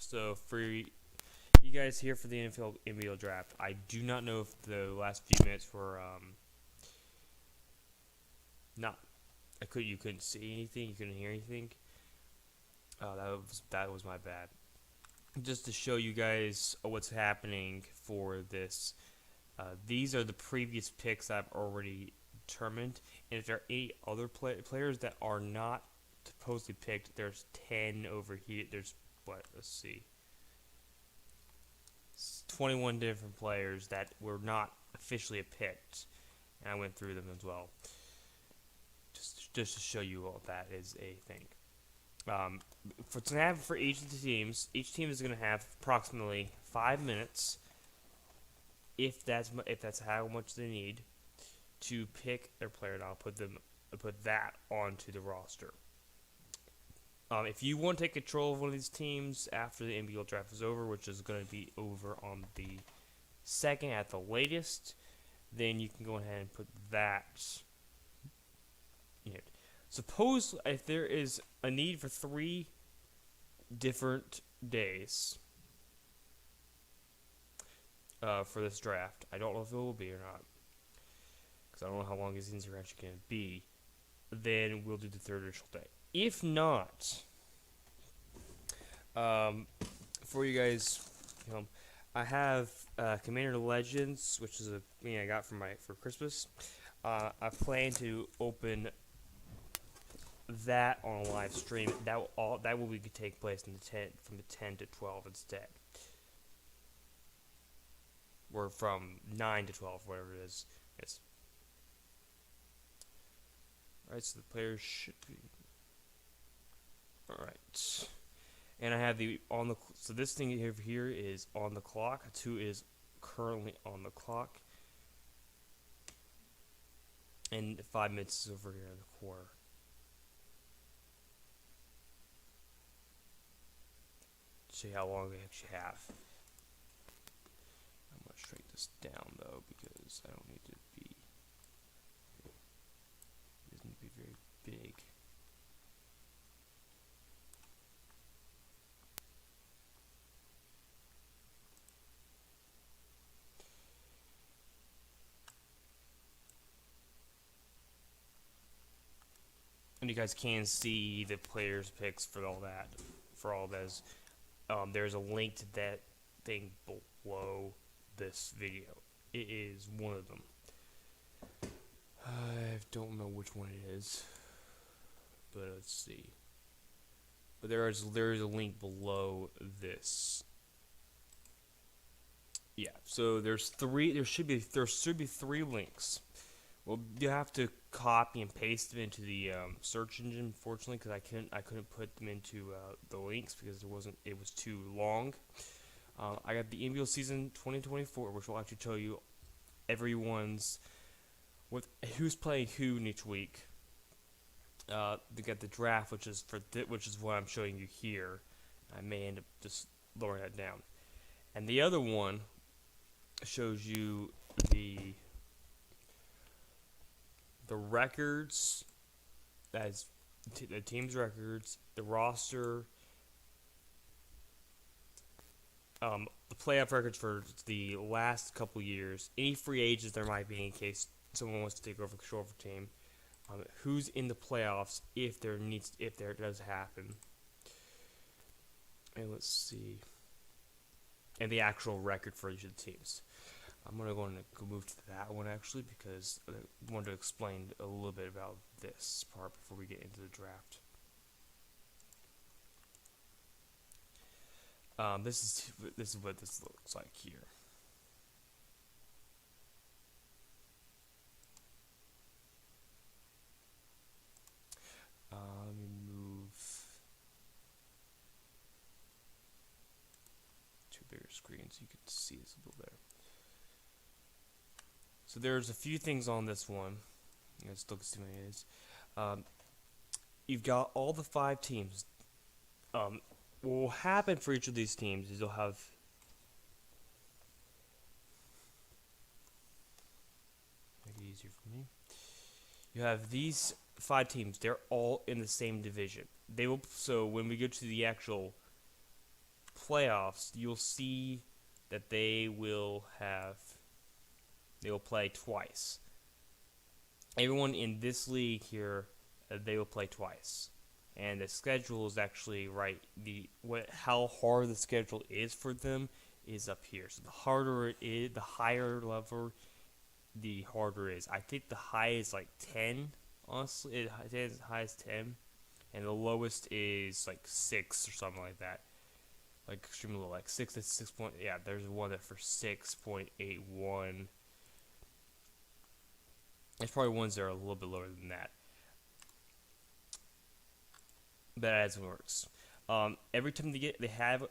So for you guys here for the Nbl Draft, I do not know if the last few minutes were not. You couldn't see anything, you couldn't hear anything. That was my bad. Just to show you guys what's happening for this. These are the previous picks I've already determined, and if there are 8 other players that are not supposedly picked, there's 10 over here. There's what? Let's see. 21 different players that were not officially picked, and I went through them as well. Just to show you all that is a thing. For each of the teams, each team is going to have approximately 5 minutes, if that's how much they need, to pick their player, and I'll put that onto the roster. If you want to take control of one of these teams after the Nbl Draft is over, which is going to be over on the 2nd at the latest, then you can go ahead and put that in. Suppose if there is a need for 3 different days for this draft, I don't know if it will be or not, because I don't know how long these things are actually going to be, then we'll do the 3rd additional day. If not, for you guys, I have Commander Legends, which is a thing I got for Christmas. I plan to open that on a live stream. That will take place from the 10 to 12 instead, or from 9 to 12, whatever it is. Yes. All right, so the players should be. Alright, and I have so this thing here is on the clock. 2 is currently on the clock, and 5 minutes is over here in the corner. See how long they actually have. I'm going to shrink this down though, because I don't need to be, it doesn't need to be very big. And you guys can see the players' picks for all that. For all those, there's a link to that thing below this video. It is one of them. I don't know which one it is, but let's see. But there is a link below this. Yeah. So there should be 3 links. Well, you have to copy and paste them into the search engine, unfortunately, because I couldn't put them into the links because it was too long. I got the Nbl season 2024, which will actually tell you everyone's who's playing who in each week. They got the draft, which is what I'm showing you here. I may end up just lowering that down, and the other one shows you the records, as the team's records, the roster, the playoff records for the last couple years, any free agents there might be in case someone wants to take over control of a team, who's in the playoffs if there does happen, and let's see, and the actual record for each of the teams. I'm going to move to that one actually, because I wanted to explain a little bit about this part before we get into the draft. This is what this looks like here. Let me move to a bigger screen so you can see this a little better. So there's a few things on this one. Let's look and see what it is. You've got all the 5 teams. What will happen for each of these teams is you'll have make it easier for me. You have these 5 teams. They're all in the same division. So when we go to the actual playoffs, you'll see that they will play twice. Everyone in this league here, they will play twice. And the schedule is actually right. How hard the schedule is for them is up here. So the harder it is, the higher level, the harder it is. I think the high is like 10. Honestly, it is as high as 10, and the lowest is like 6 or something like that. Like extremely low, like 6 to 6 point. Yeah, there's one that for 6.81. There's probably ones that are a little bit lower than that. But as it works, every time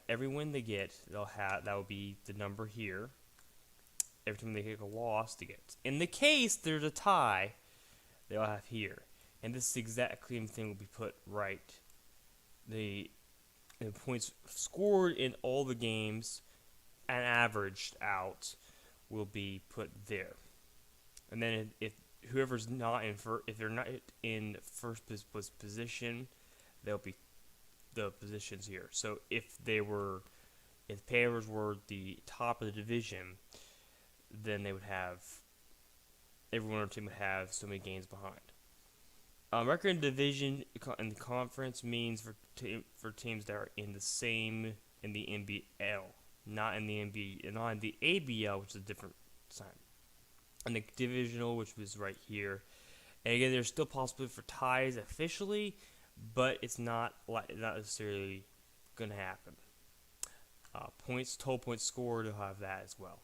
every win they get, that will be the number here. Every time they get a loss, they get. In the case there's a tie, they'll have here, and this exact same thing will be put right. The points scored in all the games and averaged out will be put there. And then if whoever's not if they're not in first position, there'll be the positions here. So if Panthers were the top of the division, then they would have everyone on the team would have so many games behind. Record in division in the conference means for teams that are in the NBL, not in the ABL, which is a different sign. And the divisional, which was right here. And again, there's still possibility for ties officially, but it's not necessarily going to happen. Total points scored, you'll have that as well.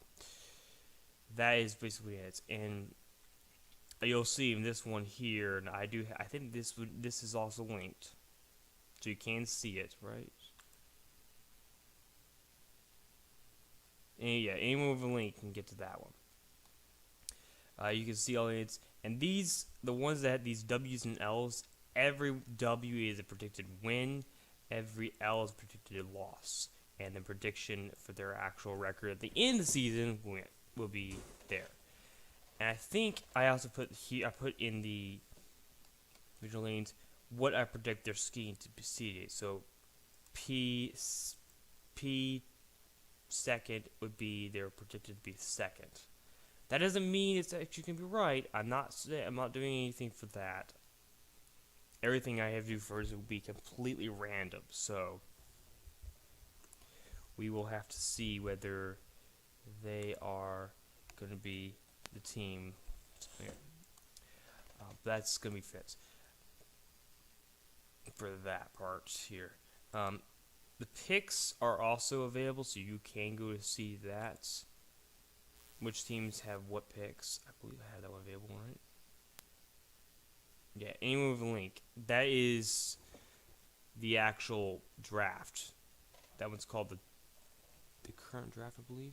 That is basically it. And you'll see in this one here, and I think this is also linked, so you can see it, right? And yeah, anyone with a link can get to that one. You can see all it, and the ones that have these W's and L's, every W is a predicted win, every L is a predicted loss, and the prediction for their actual record at the end of the season will be there. And I think I also put in the visual lanes what I predict their skiing to be seeded. So P second would be they're predicted to be second. That doesn't mean it's actually going to be right. I'm not doing anything for that. Everything I have to do for it will be completely random. So we will have to see whether they are going to be the team. That's going to be fit for that part here. The picks are also available, so you can go to see that. Which teams have what picks? I believe I have that one available, right? Yeah, anyone with a link. That is the actual draft. That one's called the current draft, I believe.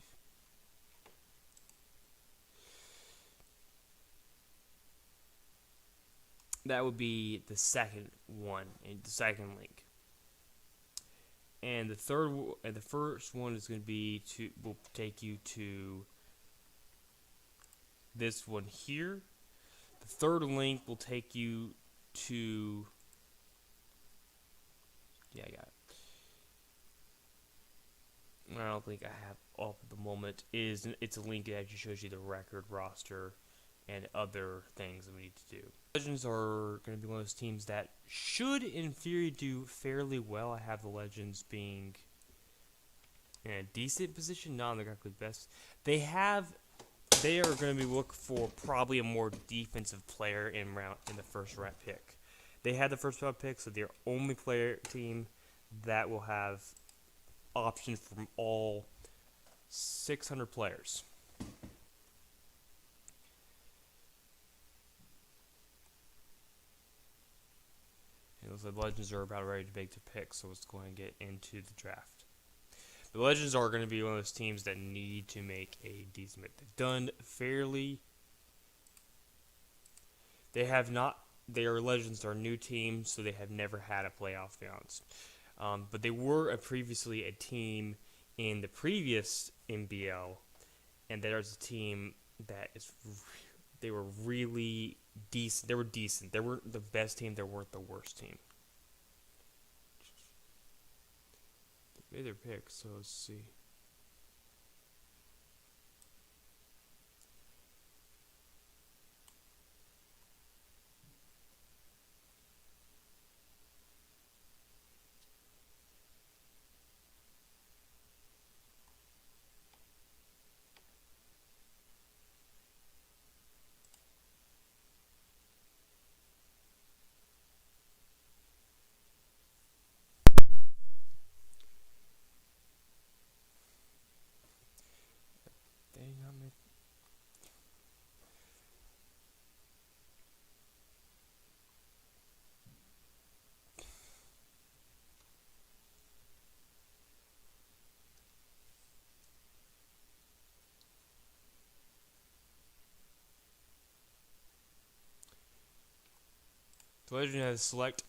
That would be the second one, the second link. And the first one is going to be will take you to this one here. The third link will take you to, yeah, I got it. I don't think I have all at the moment. It's a link that actually shows you the record, roster, and other things that we need to do. Legends are going to be one of those teams that should, in theory, do fairly well. I have the Legends being in a decent position, not exactly best. They are going to be looking for probably a more defensive player in the first round pick. They had the first round pick, so they're only team that will have options from all 600 players. The Legends are about ready to make their pick, so let's go ahead and get into the draft. The Legends are going to be one of those teams that need to make a decent pick. They've done fairly. They have not. Their Legends are a new team, so they have never had a playoff bounce. But they were previously a team in the previous NBL, and there's a team that they were really decent. They were decent. They weren't the best team. They weren't the worst team. made their pick, so let's see. Dang, I'm it. The Legend has select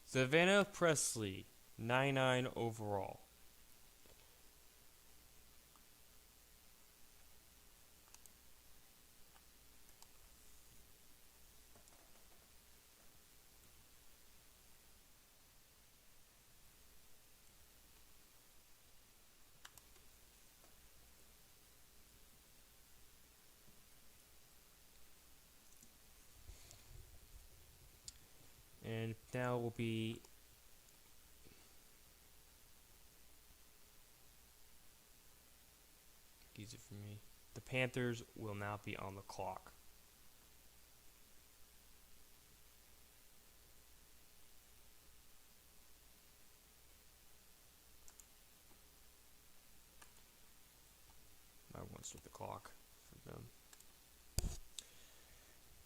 Savannah Presley, 99 overall. And now will be easy for me. The Panthers will now be on the clock. I want to start the clock for them.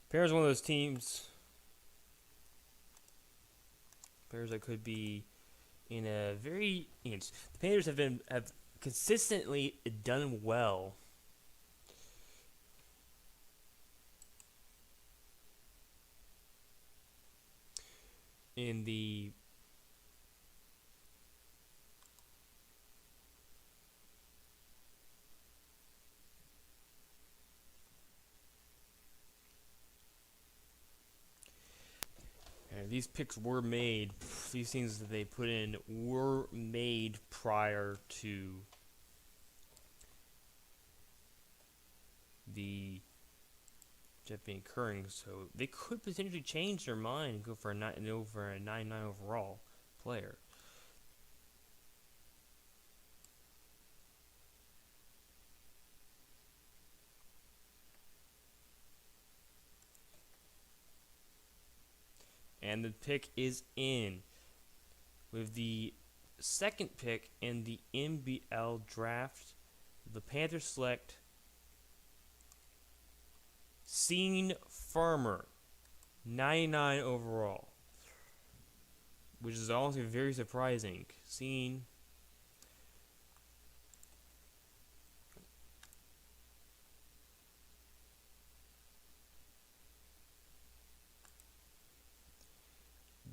Panthers are one of those teams. Panthers that could be in a very. The Panthers have consistently done well in the and these picks were made, these things that they put in were made prior to the jet being occurring, so they could potentially change their mind and go for a 99 overall player. And the pick is in. With the second pick in the Nbl Draft, the Panthers select Scene Farmer, 99 overall, which is also very surprising. Scene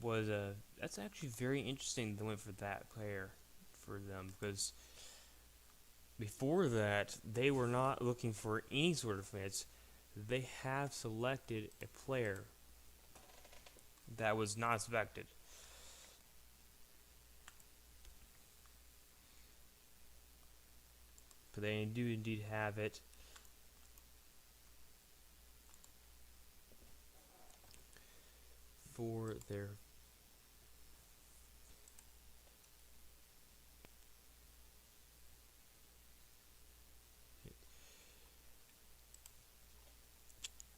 was that's actually very interesting. They went for that player for them because before that they were not looking for any sort of fits. They have selected a player that was not expected. But they do indeed have it. For their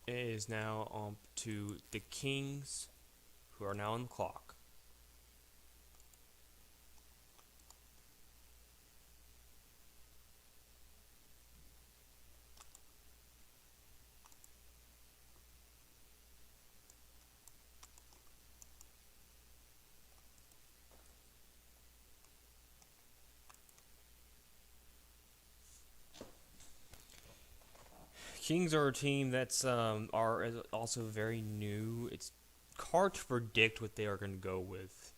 it is now on to the Kings, who are now on the clock. Kings are a team that's are also very new. It's hard to predict what they are going to go with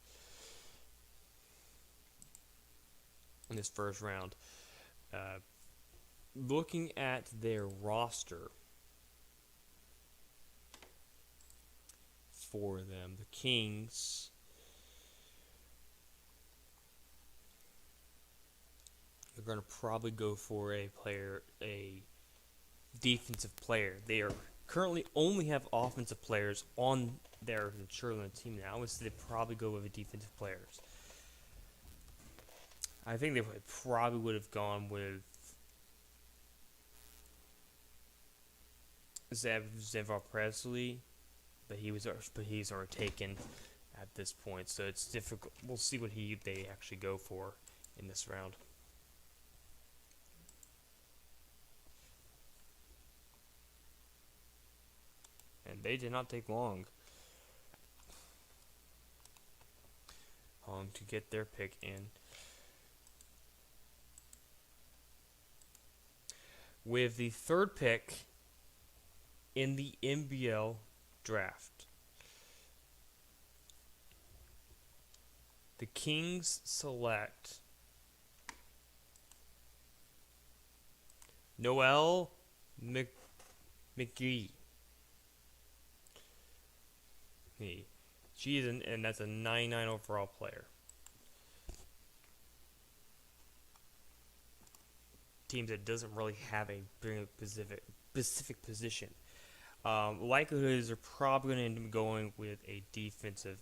in this first round. Looking at their roster, for them. The Kings. They're going to probably go for a defensive player. They are currently only have offensive players on their Sherland team now. I would say they probably go with defensive players. I think they probably would have gone with Xavier Presley, but he's already taken at this point, so it's difficult. We'll see what they actually go for in this round. And they did not take long to get their pick in. With the third pick in the Nbl Draft, the Kings select Noel McGee. She is and that's a 99 overall player. Teams that doesn't really have a very specific position. Likelihood is they're probably going to end up going with a defensive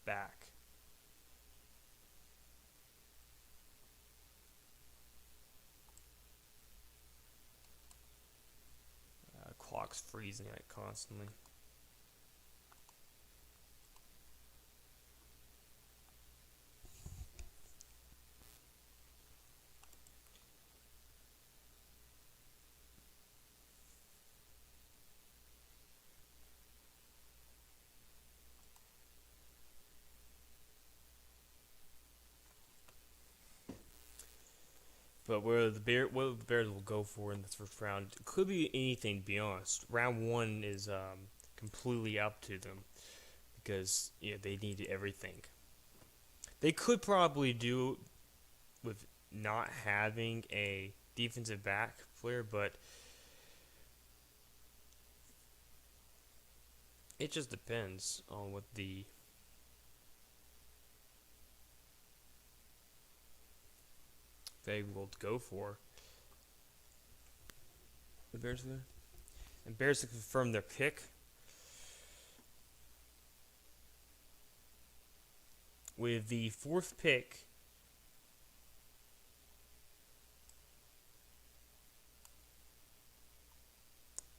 back. Clock's freezing it constantly. But what the Bears will go for in this first round, it could be anything, to be honest. Round 1 is completely up to them because they need everything. They could probably do with not having a defensive back player, but it just depends on what they will go for. The Bears to confirm their pick. With the fourth pick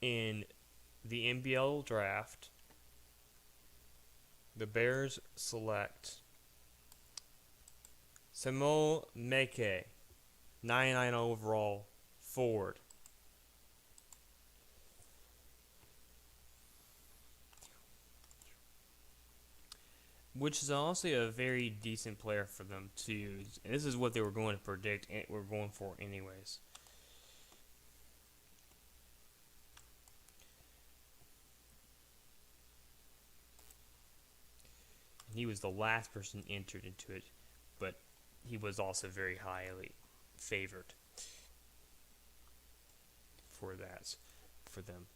in the Nbl Draft, the Bears select Samuel Meke, 99 overall forward. Which is honestly a very decent player for them to use. And this is what they were going to predict and were going for anyways. And he was the last person entered into it, but he was also very highly favored for them.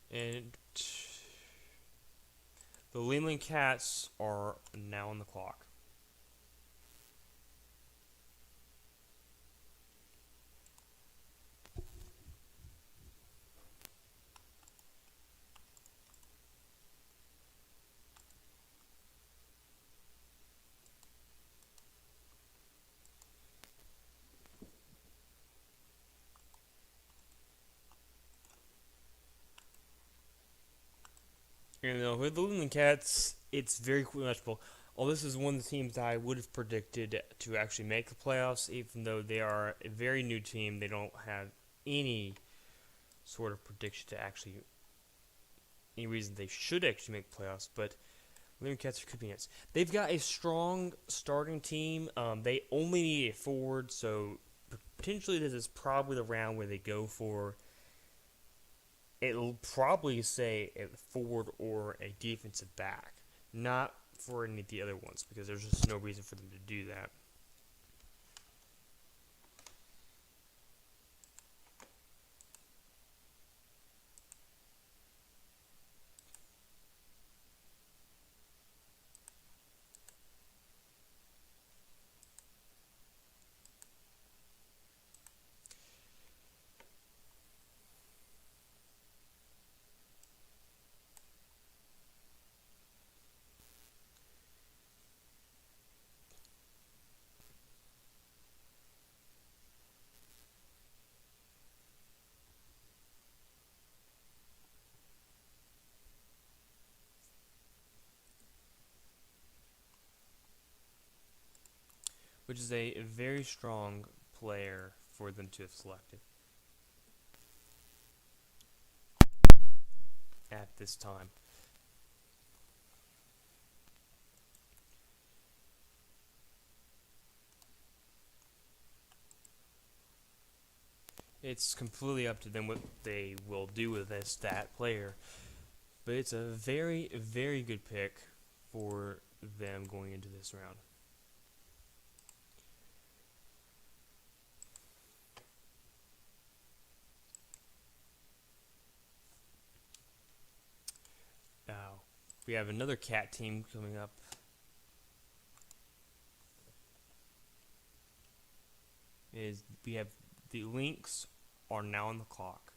And the Leland Cats are now on the clock. With the Leland Cats, it's very questionable. Although this is one of the teams that I would have predicted to actually make the playoffs, even though they are a very new team, they don't have any sort of prediction to actually any reason they should actually make the playoffs. But Leland Cats could be nice. They've got a strong starting team. They only need a forward, so potentially this is probably the round where they go for. It'll probably say a forward or a defensive back, not for any of the other ones, because there's just no reason for them to do that. Which is a very strong player for them to have selected at this time. It's completely up to them what they will do with that player, but it's a very, very good pick for them going into this round. Now, we have another cat team coming up. We have the Lynx are now on the clock.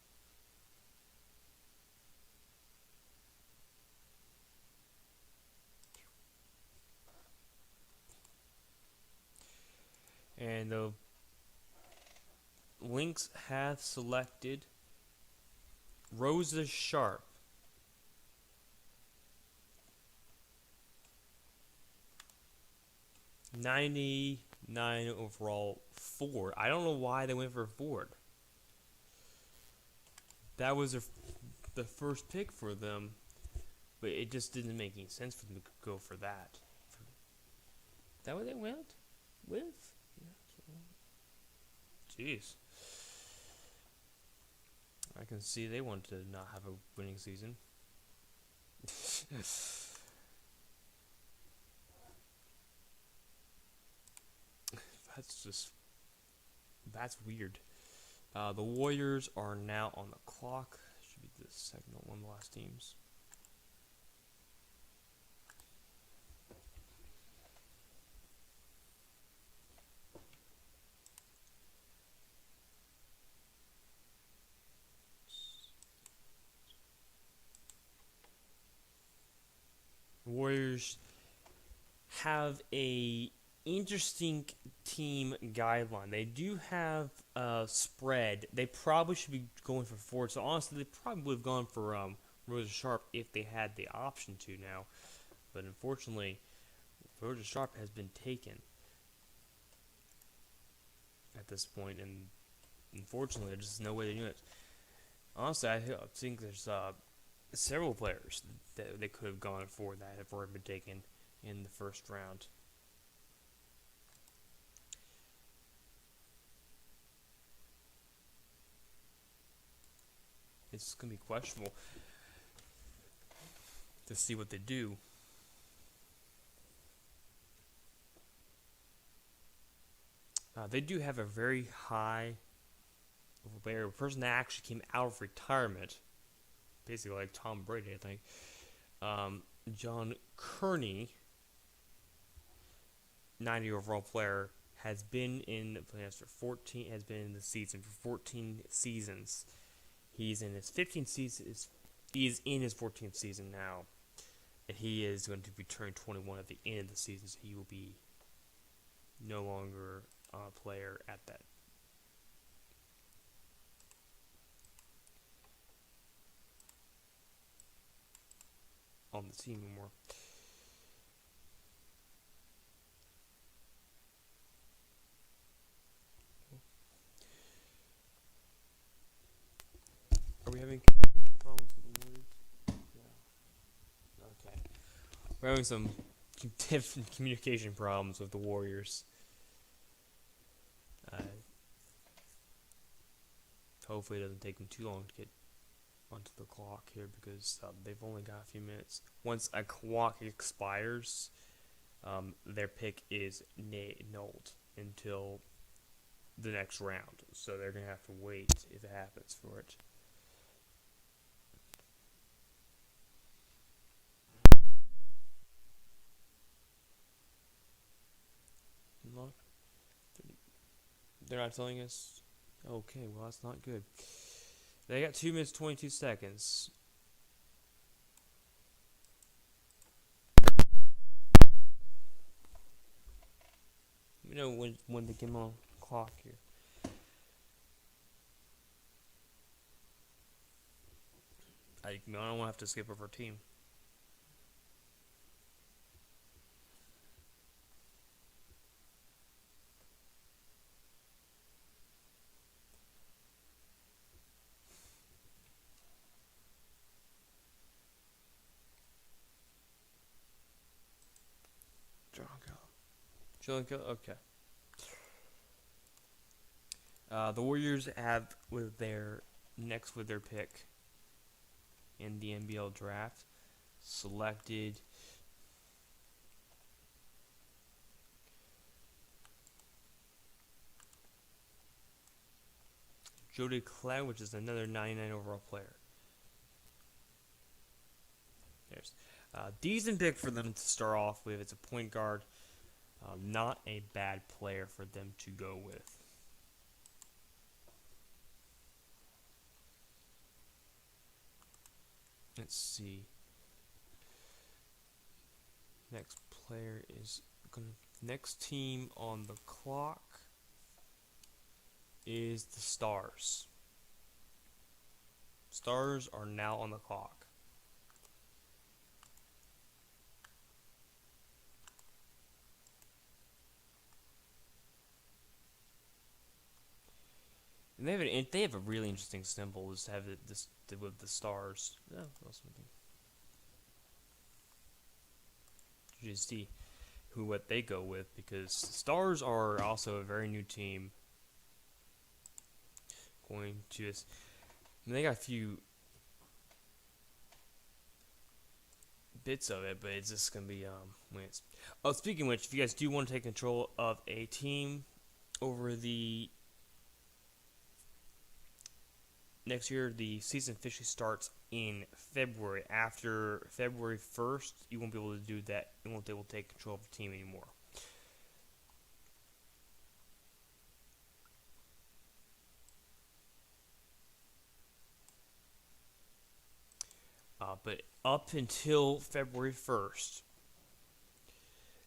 And the Lynx have selected Rosa Sharp. '99 overall forward. I don't know why they went for a forward. That was the first pick for them, but it just didn't make any sense for them to go for that. Is that what they went with? Jeez. I can see they want to not have a winning season. That's weird. The Warriors are now on the clock. Should be the second or one of the last teams. Warriors have a interesting team guideline. They do have a spread. They probably should be going for forward. So honestly, they probably would have gone for Rosa Sharp if they had the option to now. But unfortunately, Rosa Sharp has been taken at this point, and unfortunately, there's just no way to do it. Honestly, I think there's several players that they could have gone for that have already been taken in the first round. It's going to be questionable to see what they do. They do have a very high player, a person that actually came out of retirement, basically like Tom Brady, I think. John Kearney, 90 overall player, has been in the season for 14 seasons. He's in his 15th season. He is in his 14th season now, and he is going to be turning 21 at the end of the season. So he will be no longer a player at that. On the team anymore. Are we having problems with the Warriors? Yeah. Okay. We're having some communication problems with the Warriors. Hopefully it doesn't take them too long to get onto the clock here, because they've only got a few minutes. Once a clock expires, their pick is nulled until the next round. So they're going to have to wait, if it happens, for it. They're not telling us. Okay, well, that's not good. They got 2 minutes 22 seconds. You know when they get on clock here. I don't want to have to skip over a team. Okay. The Warriors have with their pick in the Nbl Draft selected Jody Cloud, which is another 99 overall player. There's decent pick for them to start off with. It's a point guard. Not a bad player for them to go with. Let's see. Next player is next team on the clock is the Stars. Stars are now on the clock. And they have a really interesting symbol. Is to have this with the stars. Oh, something. Just see what they go with, because Stars are also a very new team. Going to this, they got a few bits of it, but it's just gonna be wins. Oh, speaking of which, if you guys do want to take control of a team over the next year, the season officially starts in February. After February 1st, you won't be able to do that. You won't be able to take control of the team anymore. But up until February 1st,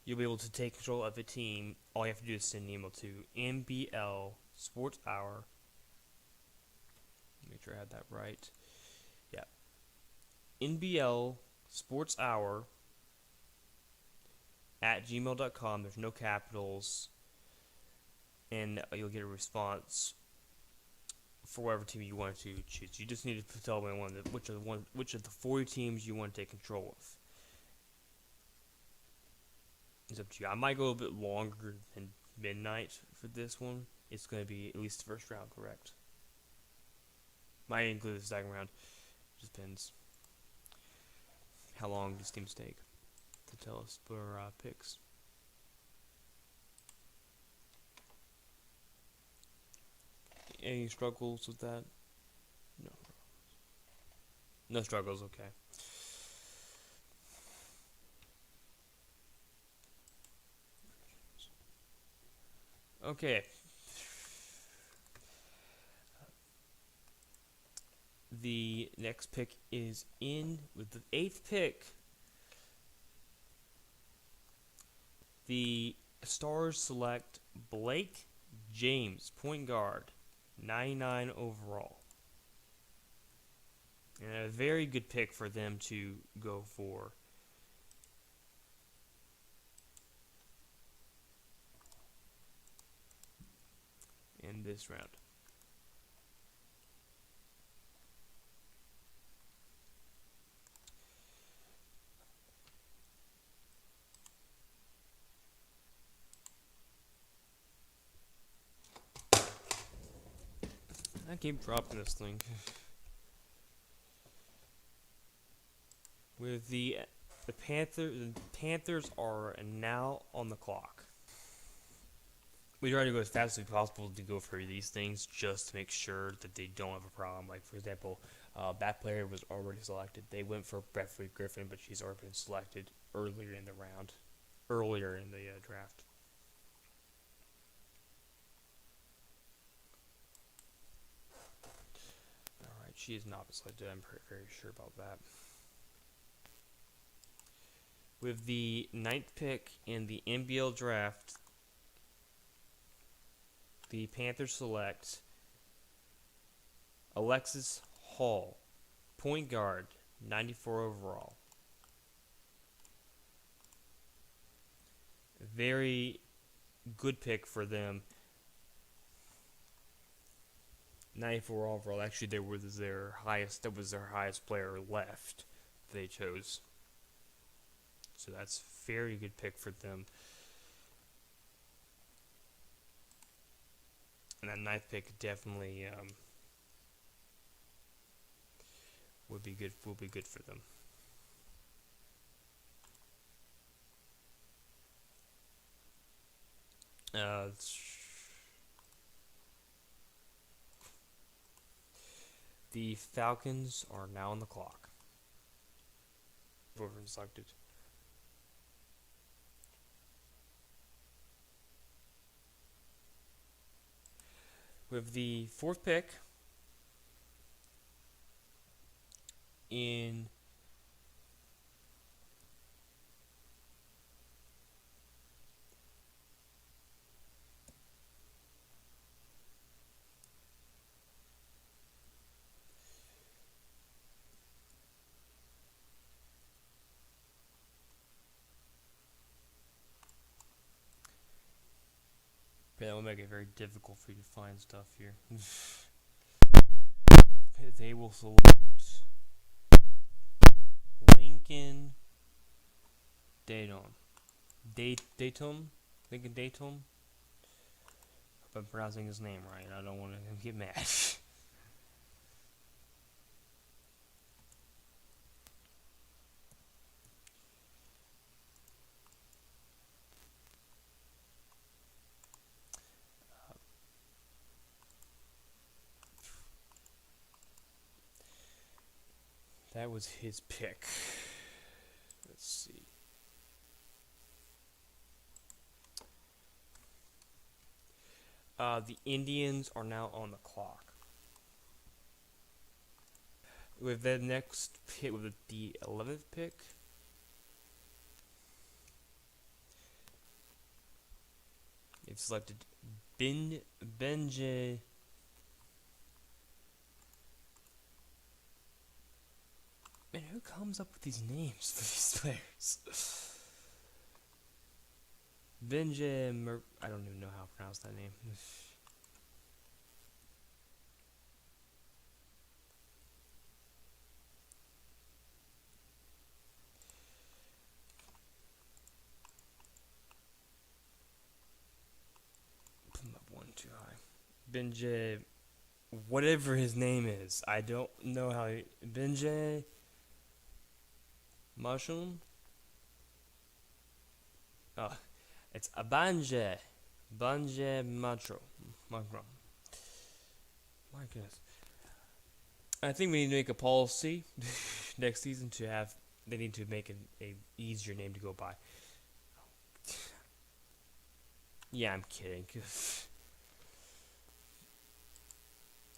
you'll be able to take control of a team. All you have to do is send an email to Nbl Sports Hour. Make sure I had that right. Yeah. Nbl Sports Hour at gmail.com. There's no capitals. And you'll get a response for whatever team you want to choose. You just need to tell me which of the 40 teams you want to take control of. It's up to you. I might go a bit longer than midnight for this one. It's going to be at least the first round, correct? Might include the second round. Just depends how long these teams take to tell us for picks. Any struggles with that? No. No struggles, okay. Okay. The next pick is in with the 8th pick. The Stars select Blake James, point guard, 99 overall. And a very good pick for them to go for. In this round. I keep dropping this thing. With the Panthers are now on the clock. We try to go as fast as possible to go for these things just to make sure that they don't have a problem. Like, for example, that player was already selected. They went for Beverly Griffin, but she's already been selected earlier in the draft. Alright, she is not selected. I'm very sure about that. With the 9th pick in the Nbl Draft, the Panthers select Alexis Hall, point guard, 94 overall. Very good pick for them. 94 overall. Actually, that was their highest player left they chose. So that's a very good pick for them. And that 9th pick definitely will be good for them. The Falcons are now on the clock. Whoever selected. With the 4th pick in that will make it very difficult for you to find stuff here. They will select Lincoln Datum. Lincoln Datum? Hope I'm pronouncing his name right. I don't want to get mad. That was his pick. Let's see. The Indians are now on the clock. With the next pick, with the 11th pick, they've selected Benje. Man, who comes up with these names for these players? I don't even know how to pronounce that name. Put him up one too high. Benje, whatever his name is, I don't know how. Benje Mushroom? Oh, it's Abanje. Banje Matro. My goodness. I think we need to make a policy next season to have. They need to make a easier name to go by. Yeah, I'm kidding.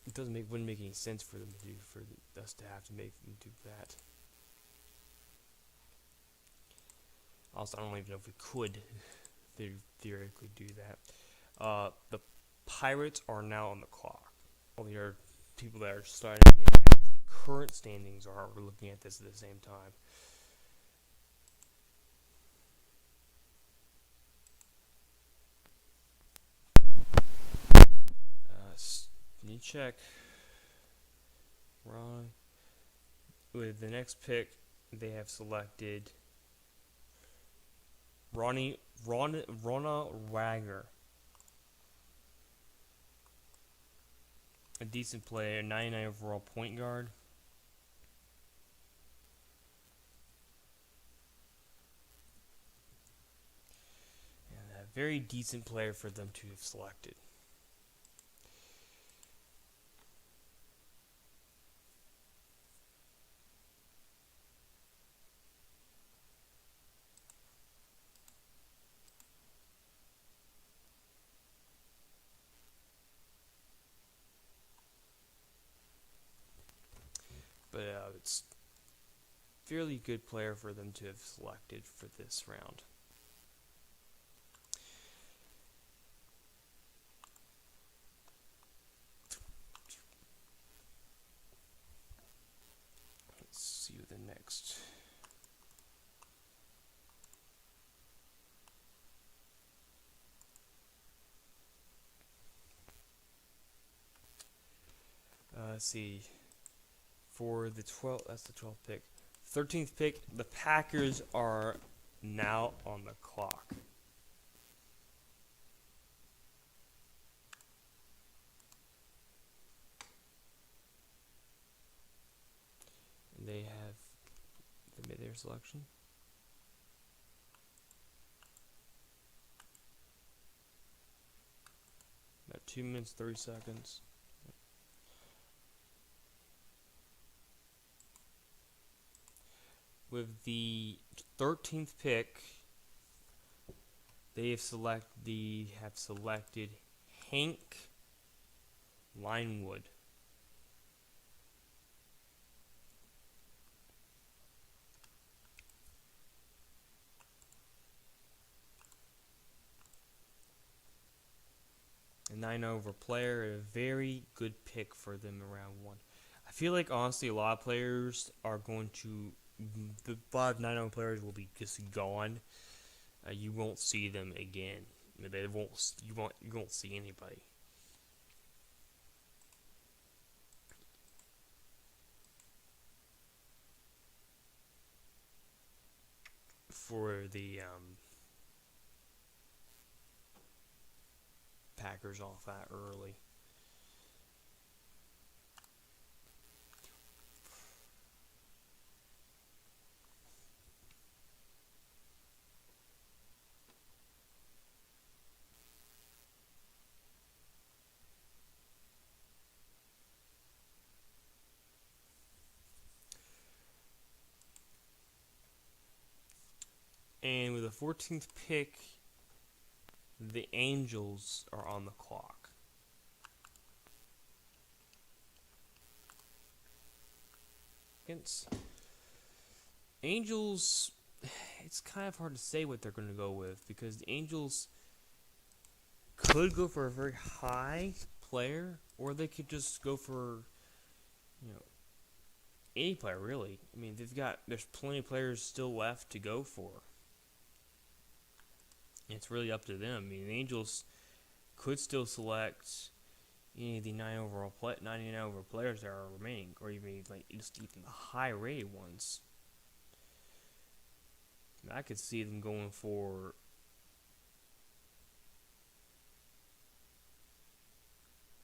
It wouldn't make any sense for them to do us to have to make them do that. Also, I don't even know if we could theoretically do that. The Pirates are now on the clock. All the other people that are starting it as the current standings are, we're looking at this at the same time. Let me check. Wrong. With the next pick, they have selected Ronna Wagner. a decent player, 99 overall point guard. And a very decent player for them to have selected. But it's fairly good player for them to have selected for this round. Let's see the next. Let's see. For the 12th, that's the 12th pick. 13th pick, the Packers are now on the clock. And they have the mid-air selection. About 2 minutes, 30 seconds. With the 13th pick, they have selected Hank Linewood. A 9 over player, a very good pick for them in round 1. I feel like honestly a lot of players are going to the 5-9 players will be just gone. You won't see them again. They won't. You won't see anybody. For the Packers off that early. And with the 14th pick, the Angels are on the clock. Angels, it's kind of hard to say what they're going to go with because the Angels could go for a very high player, or they could just go for, any player really. I mean, there's plenty of players still left to go for. It's really up to them. I mean, the Angels could still select any of the 99 overall players that are remaining, or even just even the high-rated ones. I could see them going for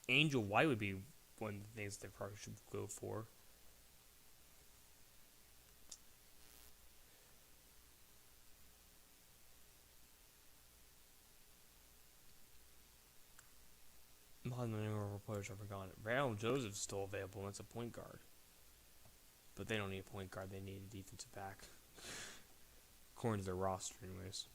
Angel White would be one of the things they probably should go for. A lot of the overall players are forgotten. Randall Joseph's still available, and that's a point guard. But they don't need a point guard, they need a defensive back. According to their roster, anyways.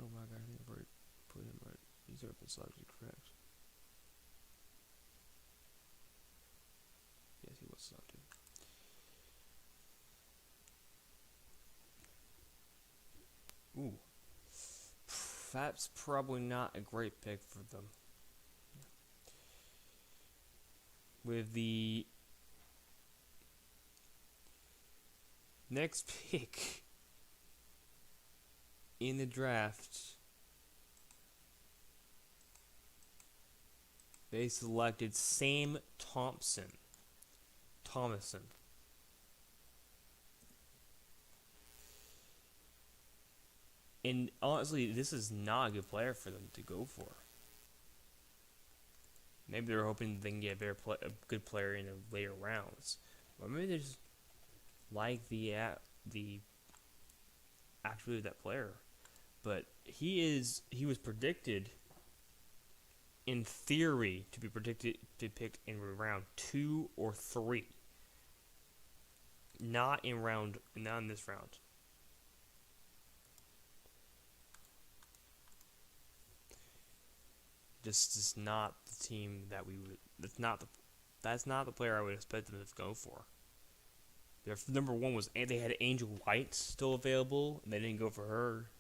Oh my god, I think I've already put him right. He's already been selected, correct? Yes, he was selected. Ooh. That's probably not a great pick for them. With the next pick in the draft, they selected Sam Thomason. And honestly, this is not a good player for them to go for. Maybe they're hoping they can get a good player in the later rounds, or maybe they just like the attribute of that player. But he was predicted in theory to be predicted to be picked in round 2 or 3, not in this round. This is not the team that we would. That's not the player I would expect them to go for. Their number one was they had Angel White still available, and they didn't go for her.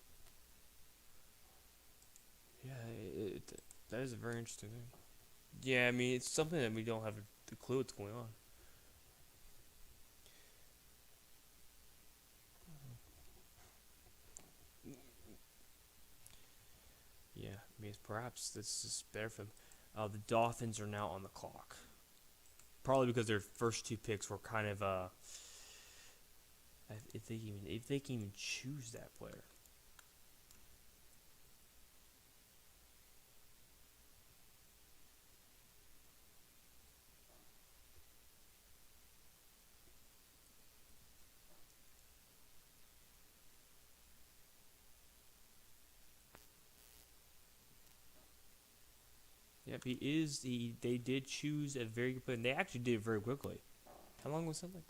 Yeah, that is a very interesting thing. Yeah, I mean it's something that we don't have a clue what's going on. Yeah, I mean perhaps this is better for them. The Dolphins are now on the clock, probably because their first 2 picks were kind of if they can even choose that player. Yep, he is. They did choose a very good player. And they actually did it very quickly. How long was that? Like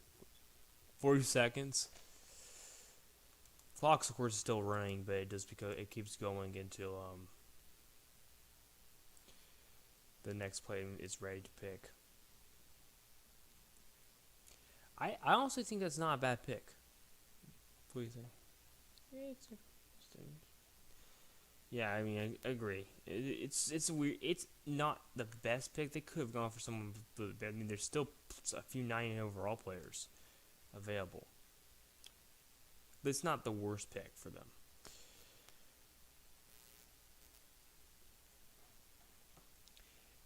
40 seconds. Clock's of course is still running, but it does because it keeps going until the next play is ready to pick. I honestly think that's not a bad pick. What do you think? Yeah, I mean, I agree. It's weird. It's not the best pick. They could have gone for someone. I mean, there's still a few 90 overall players available. But it's not the worst pick for them.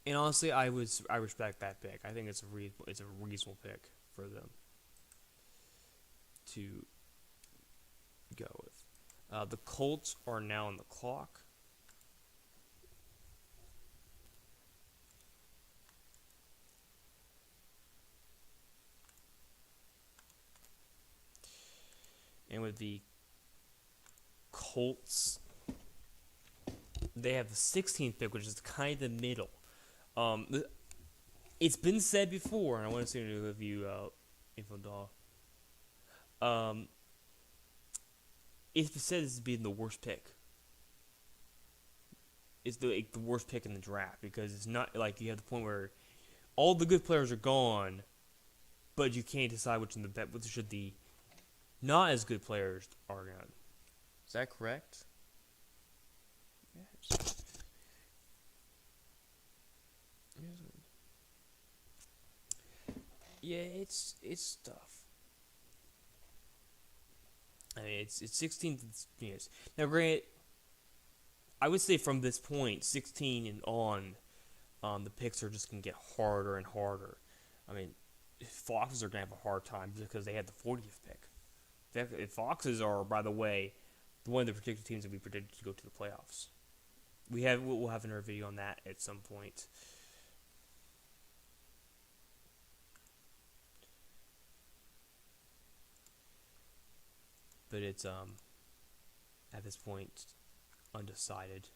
And honestly, I respect that pick. I think it's a reasonable pick for them to go with. The Colts are now on the clock. And with the Colts, they have the 16th pick, which is kind of the middle. It's been said before, and I want to see if you info doll. It's been said this has been the worst pick. It's the worst pick in the draft because it's not like you have the point where all the good players are gone, but you can't decide which should the not as good players are gone. Is that correct? Yes. Yeah, it's tough. I mean, it's 16th. Yes. Now, granted, I would say from this point, 16 and on, the picks are just gonna get harder and harder. I mean, Foxes are gonna have a hard time because they had the 40th pick. Foxes are, by the way, one of the predicted teams that we predicted to go to the playoffs. We'll have another video on that at some point. But it's at this point undecided.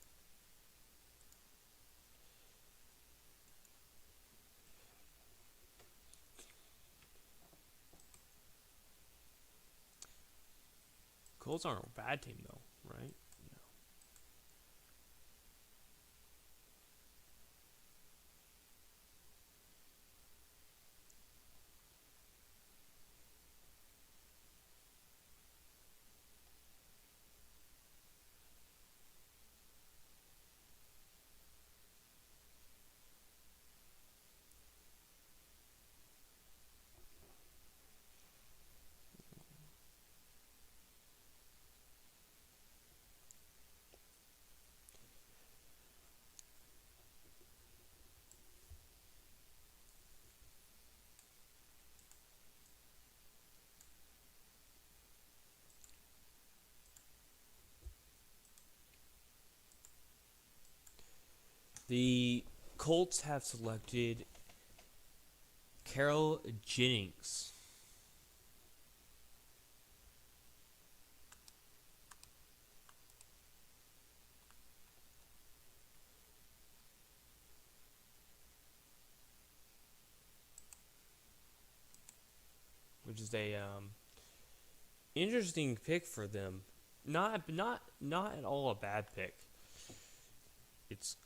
Colts aren't a bad team though, right? No. The Colts have selected Carol Jennings. Which is a interesting pick for them. Not at all a bad pick. It's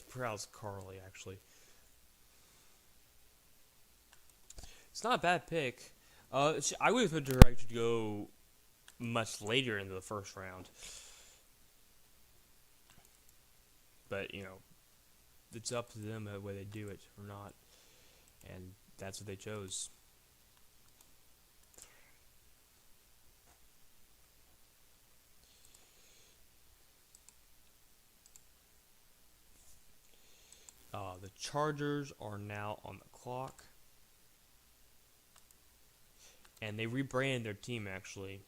pronounced Carly actually. It's not a bad pick. I would have put her to go much later into the first round. But it's up to them whether they do it or not. And that's what they chose. The Chargers are now on the clock. And they rebranded their team, actually,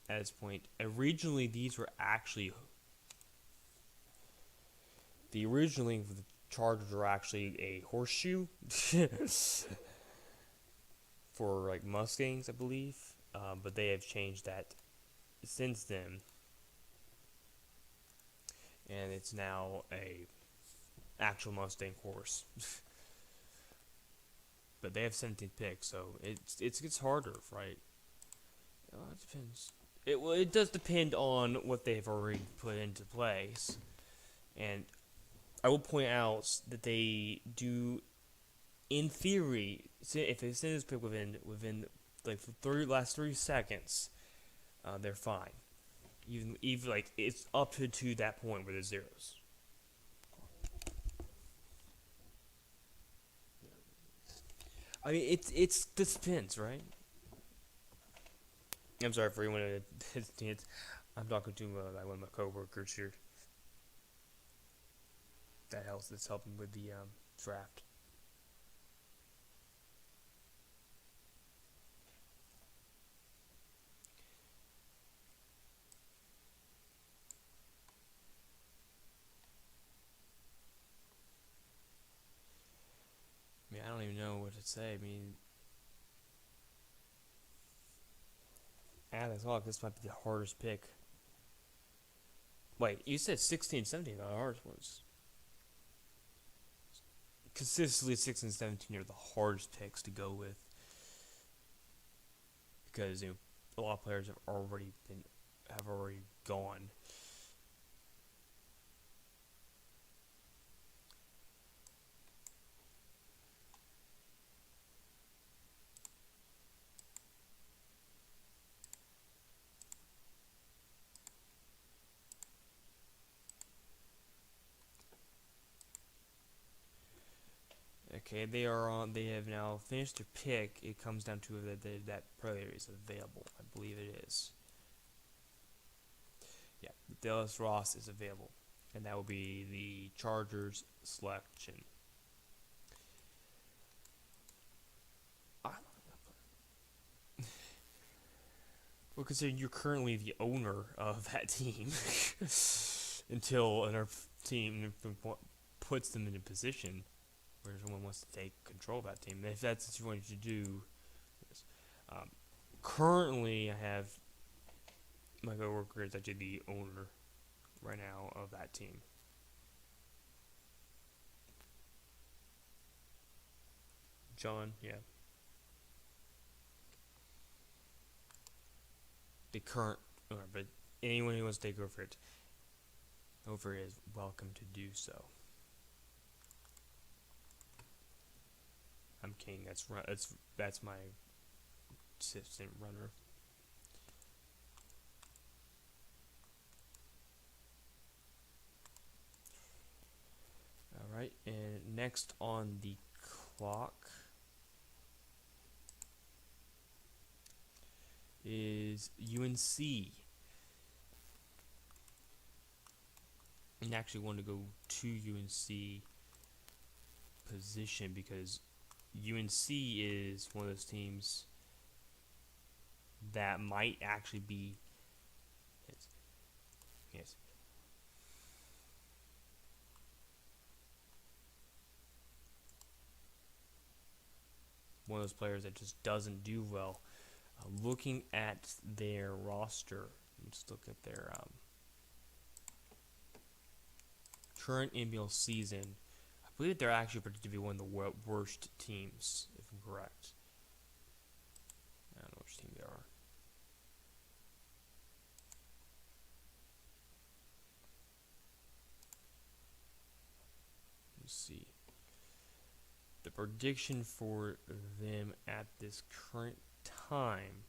at this point. Originally, these were actually... The original name for the Chargers were actually a horseshoe. For, like, Mustangs, I believe. But they have changed that since then. And it's now a actual Mustang horse. But they have 17 picks, so it gets harder, right? It depends. It does depend on what they've already put into place. And I will point out that they do, in theory, if they send this pick within like the last 3 seconds, they're fine. Even like it's up to that point where there's zeros. I mean, it's this depends, right? I'm sorry for anyone. I'm talking to one of my coworkers here. That's helping with the draft. I mean, I don't even know what to say. I mean, Alex Hawk, this might be the hardest pick. Wait, you said 16, 17 are the hardest ones. Consistently, 16 and 17 are the hardest picks to go with. Because, a lot of players have already gone. Okay, they have now finished their pick. It comes down to that player is available. I believe it is. Yeah, Dallas Ross is available, and that will be the Chargers selection. Well, considering you're currently the owner of that team, until another team puts them in a position where someone wants to take control of that team. If that's what you want to do, currently I have my coworker is actually the owner right now of that team. John, yeah. The current owner, but anyone who wants to take over it is welcome to do so. I'm king. That's my assistant runner. All right, and next on the clock is UNC. And actually want to go to UNC position because UNC is one of those teams that might actually be Yes. One of those players that just doesn't do well. Looking at their roster, let's look at their current NBL season. I believe they're actually predicted to be one of the worst teams, if I'm correct. I don't know which team they are. Let's see. The prediction for them at this current time.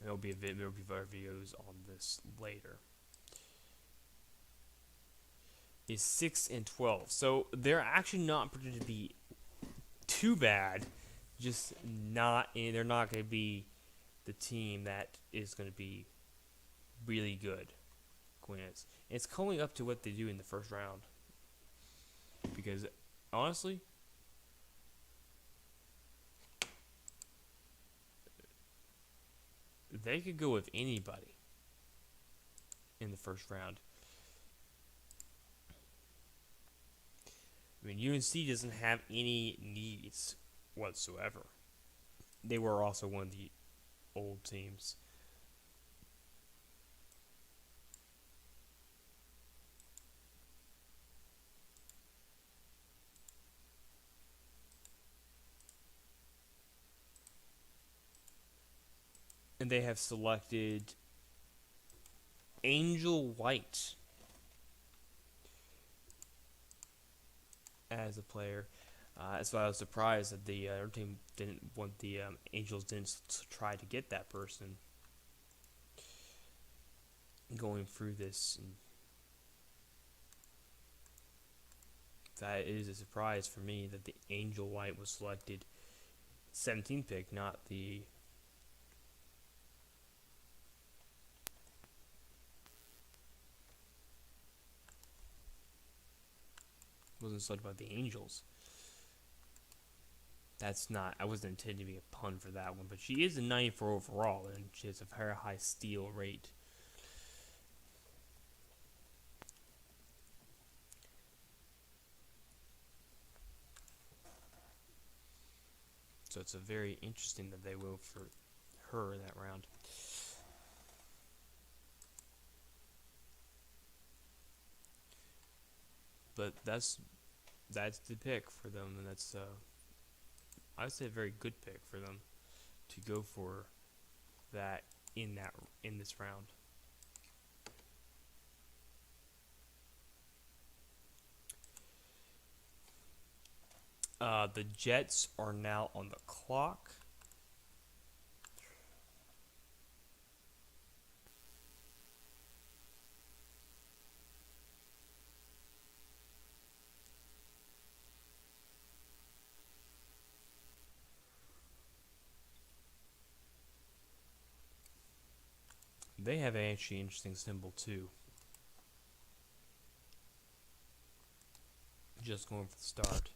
There'll be videos on this later. Is 6-12, so they're actually not predicted to be too bad. Just not. They're not going to be the team that is going to be really good. It's coming up to what they do in the first round. Because honestly, they could go with anybody in the first round. I mean, UNC doesn't have any needs whatsoever. They were also one of the old teams. And they have selected Angel White as a player. That's why I was surprised that the other team didn't want the Angels didn't try to get that person going through this. And that is a surprise for me that the Angel White was selected 17th pick, not the wasn't selected by the Angels. That's not. I wasn't intending to be a pun for that one, but she is a 94 overall, and she has a very high steal rate. So it's a very interesting that they will for her in that round. But that's the pick for them, and that's I would say a very good pick for them to go for that in this round. The Jets are now on the clock. They have an actually interesting symbol too. Just going for the start.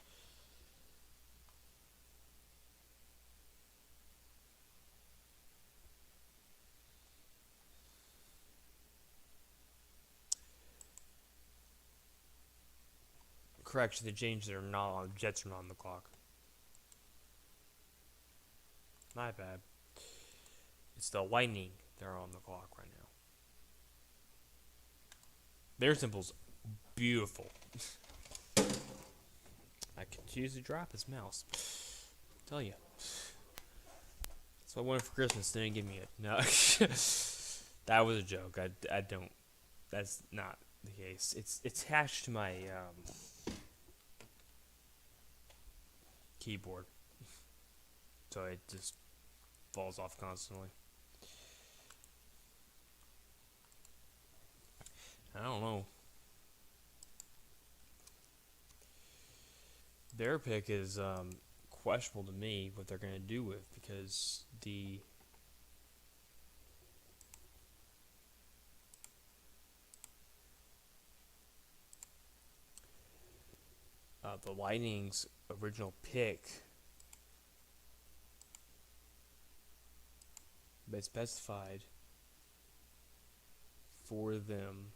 Correction, the James are not on. The Jets are not on the clock. My bad. It's the Lightning. They're on the clock right now. Their symbol's beautiful. I could choose to drop his mouse. Tell you. That's what I wanted for Christmas. They didn't give me it. No. That was a joke. I don't. That's not the case. It's attached to my keyboard. So it just falls off constantly. I don't know. Their pick is questionable to me what they're going to do with, because the Lightning's original pick, they specified for them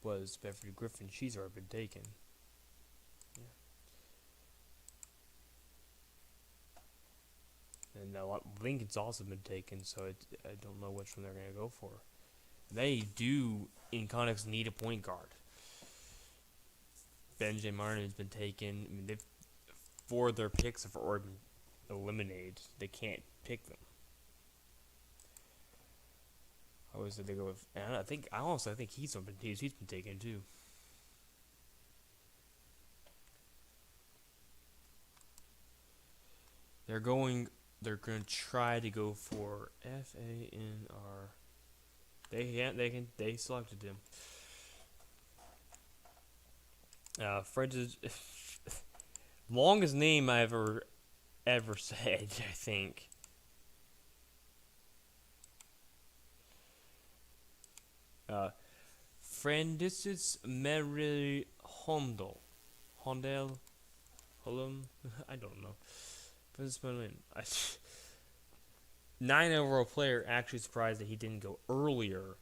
was Beverly Griffin. She's already been taken. Yeah. And Lincoln's also been taken, so I don't know which one they're going to go for. They do, in context, need a point guard. Benjamin Martin has been taken. I mean, 4 of their picks have already been eliminated. They can't pick them. I always said they go with. And I think he's been taken too. They're going to try to go for FANR. They selected him. Fred's longest name I ever said, I think. Friendisis Mary Hondel. Holm? I don't know. But it's been 9 overall player. Actually surprised that he didn't go earlier.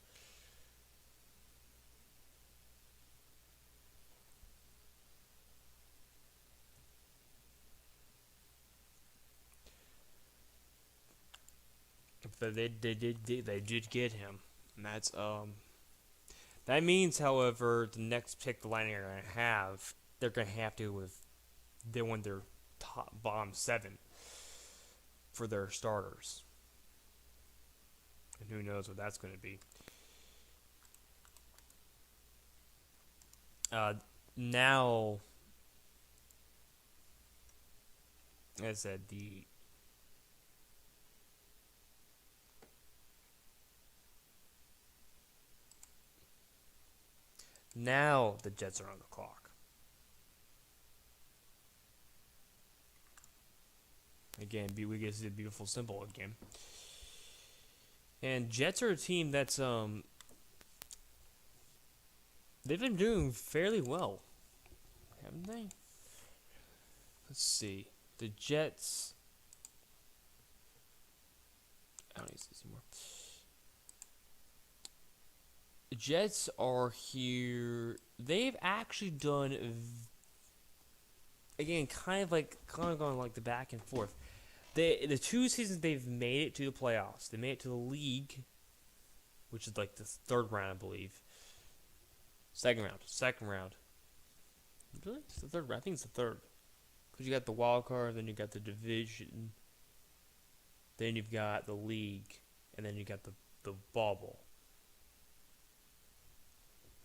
But they did get him. And that's that means, however, the next pick the Lightning are gonna have, they're gonna have to they want their bottom 7 for their starters. And who knows what that's gonna be. Now, as I said, now the Jets are on the clock. Again, we get to see the beautiful symbol again. And Jets are a team that's they've been doing fairly well, haven't they? Let's see. The Jets. I don't need to see more. The Jets are here. They've actually done, again, kind of going like the back and forth. The 2 seasons they've made it to the playoffs. They made it to the league, which is like the 3rd round, I believe. Second round. Really? It's the 3rd round. I think it's the 3rd. Because you got the wild card, then you got the division, then you've got the league, and then you got the bubble.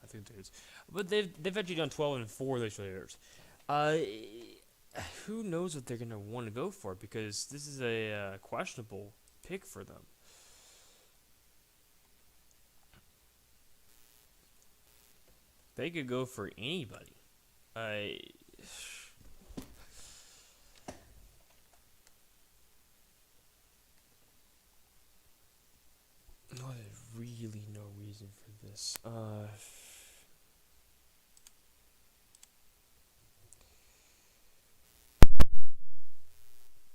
I think there is. But they've actually done 12-4 this years. Who knows what they're going to want to go for, because this is a questionable pick for them. They could go for anybody. There's really no reason for this.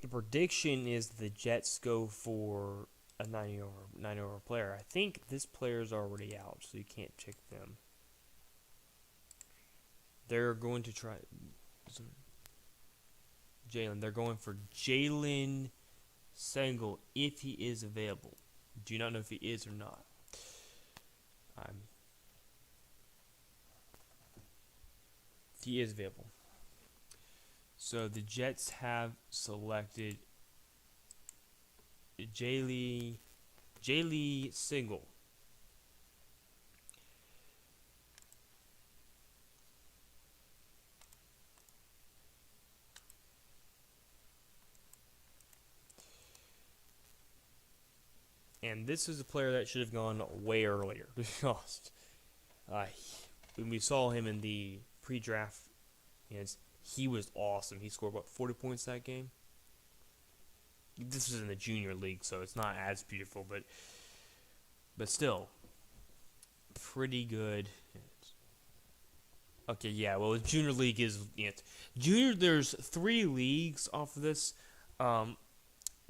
The prediction is the Jets go for a 9 over player. I think this player's already out, so you can't pick them. They're going to try Jalen. They're going for Jalen Sengel if he is available. Do not know if he is or not. He is available. So the Jets have selected Jaylee Sengel. And this is a player that should have gone way earlier. When we saw him in the pre-draft, he was awesome. He scored, 40 points that game? This was in the junior league, so it's not as beautiful, but still, pretty good. Okay, yeah, well, the junior league is... junior, there's 3 leagues off of this.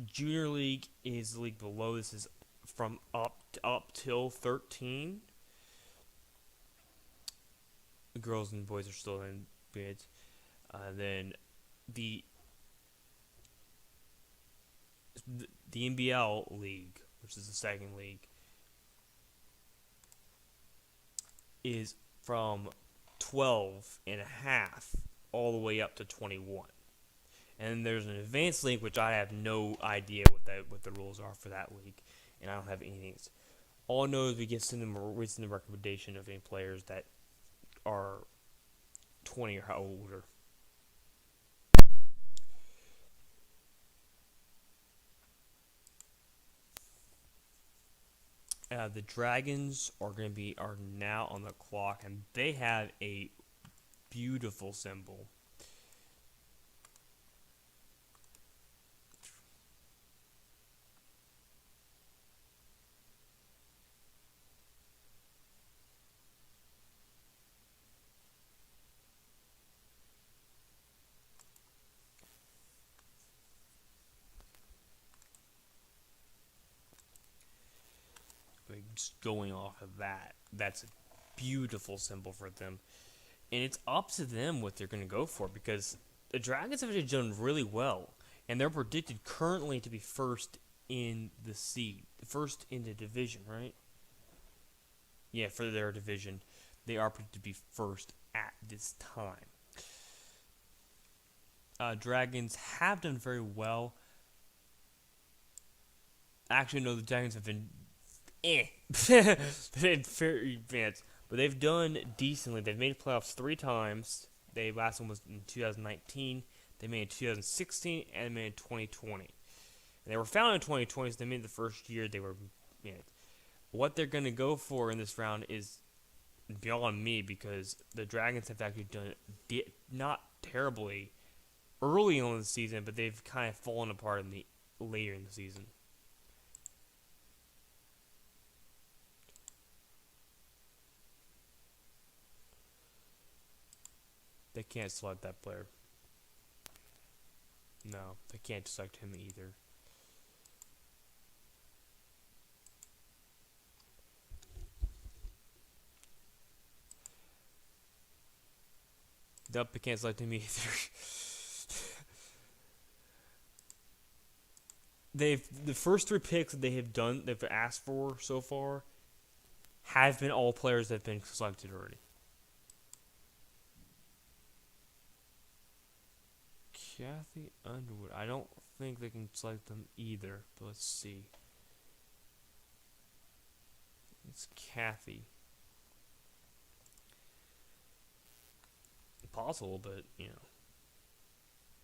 Junior league is the league below. This is from up till 13. The girls and boys are still in bids. Then the the NBL league, which is the second league, is from 12 and a half all the way up to 21. And there's an advanced league, which I have no idea what the rules are for that league, and I don't have anything. All I know is we send the recommendation of any players that are 20 or older. The Dragons are now on the clock, and they have a beautiful symbol. Just going off of that, that's a beautiful symbol for them, and it's up to them what they're going to go for, because the Dragons have actually done really well, and they're predicted currently to be first in the seed, first in the division, right? Yeah, for their division, they are predicted to be first at this time. Dragons have done very well. Actually, no, the Dragons have been they've been very advanced, but they've done decently. They've made playoffs 3 times. The last one was in 2019. They made it in 2016 and they made it in 2020. And they were founded in 2020, so they made it the first year they were in it. What they're going to go for in this round is beyond me, because the Dragons have actually done it not terribly early on in the season, but they've kind of fallen apart later in the season. They can't select that player. No, they can't select him either. Nope, they can't select him either. The first 3 picks that they've asked for so far have been all players that have been selected already. Kathy Underwood. I don't think they can select them either, but let's see. It's Kathy. Possible, but, you know.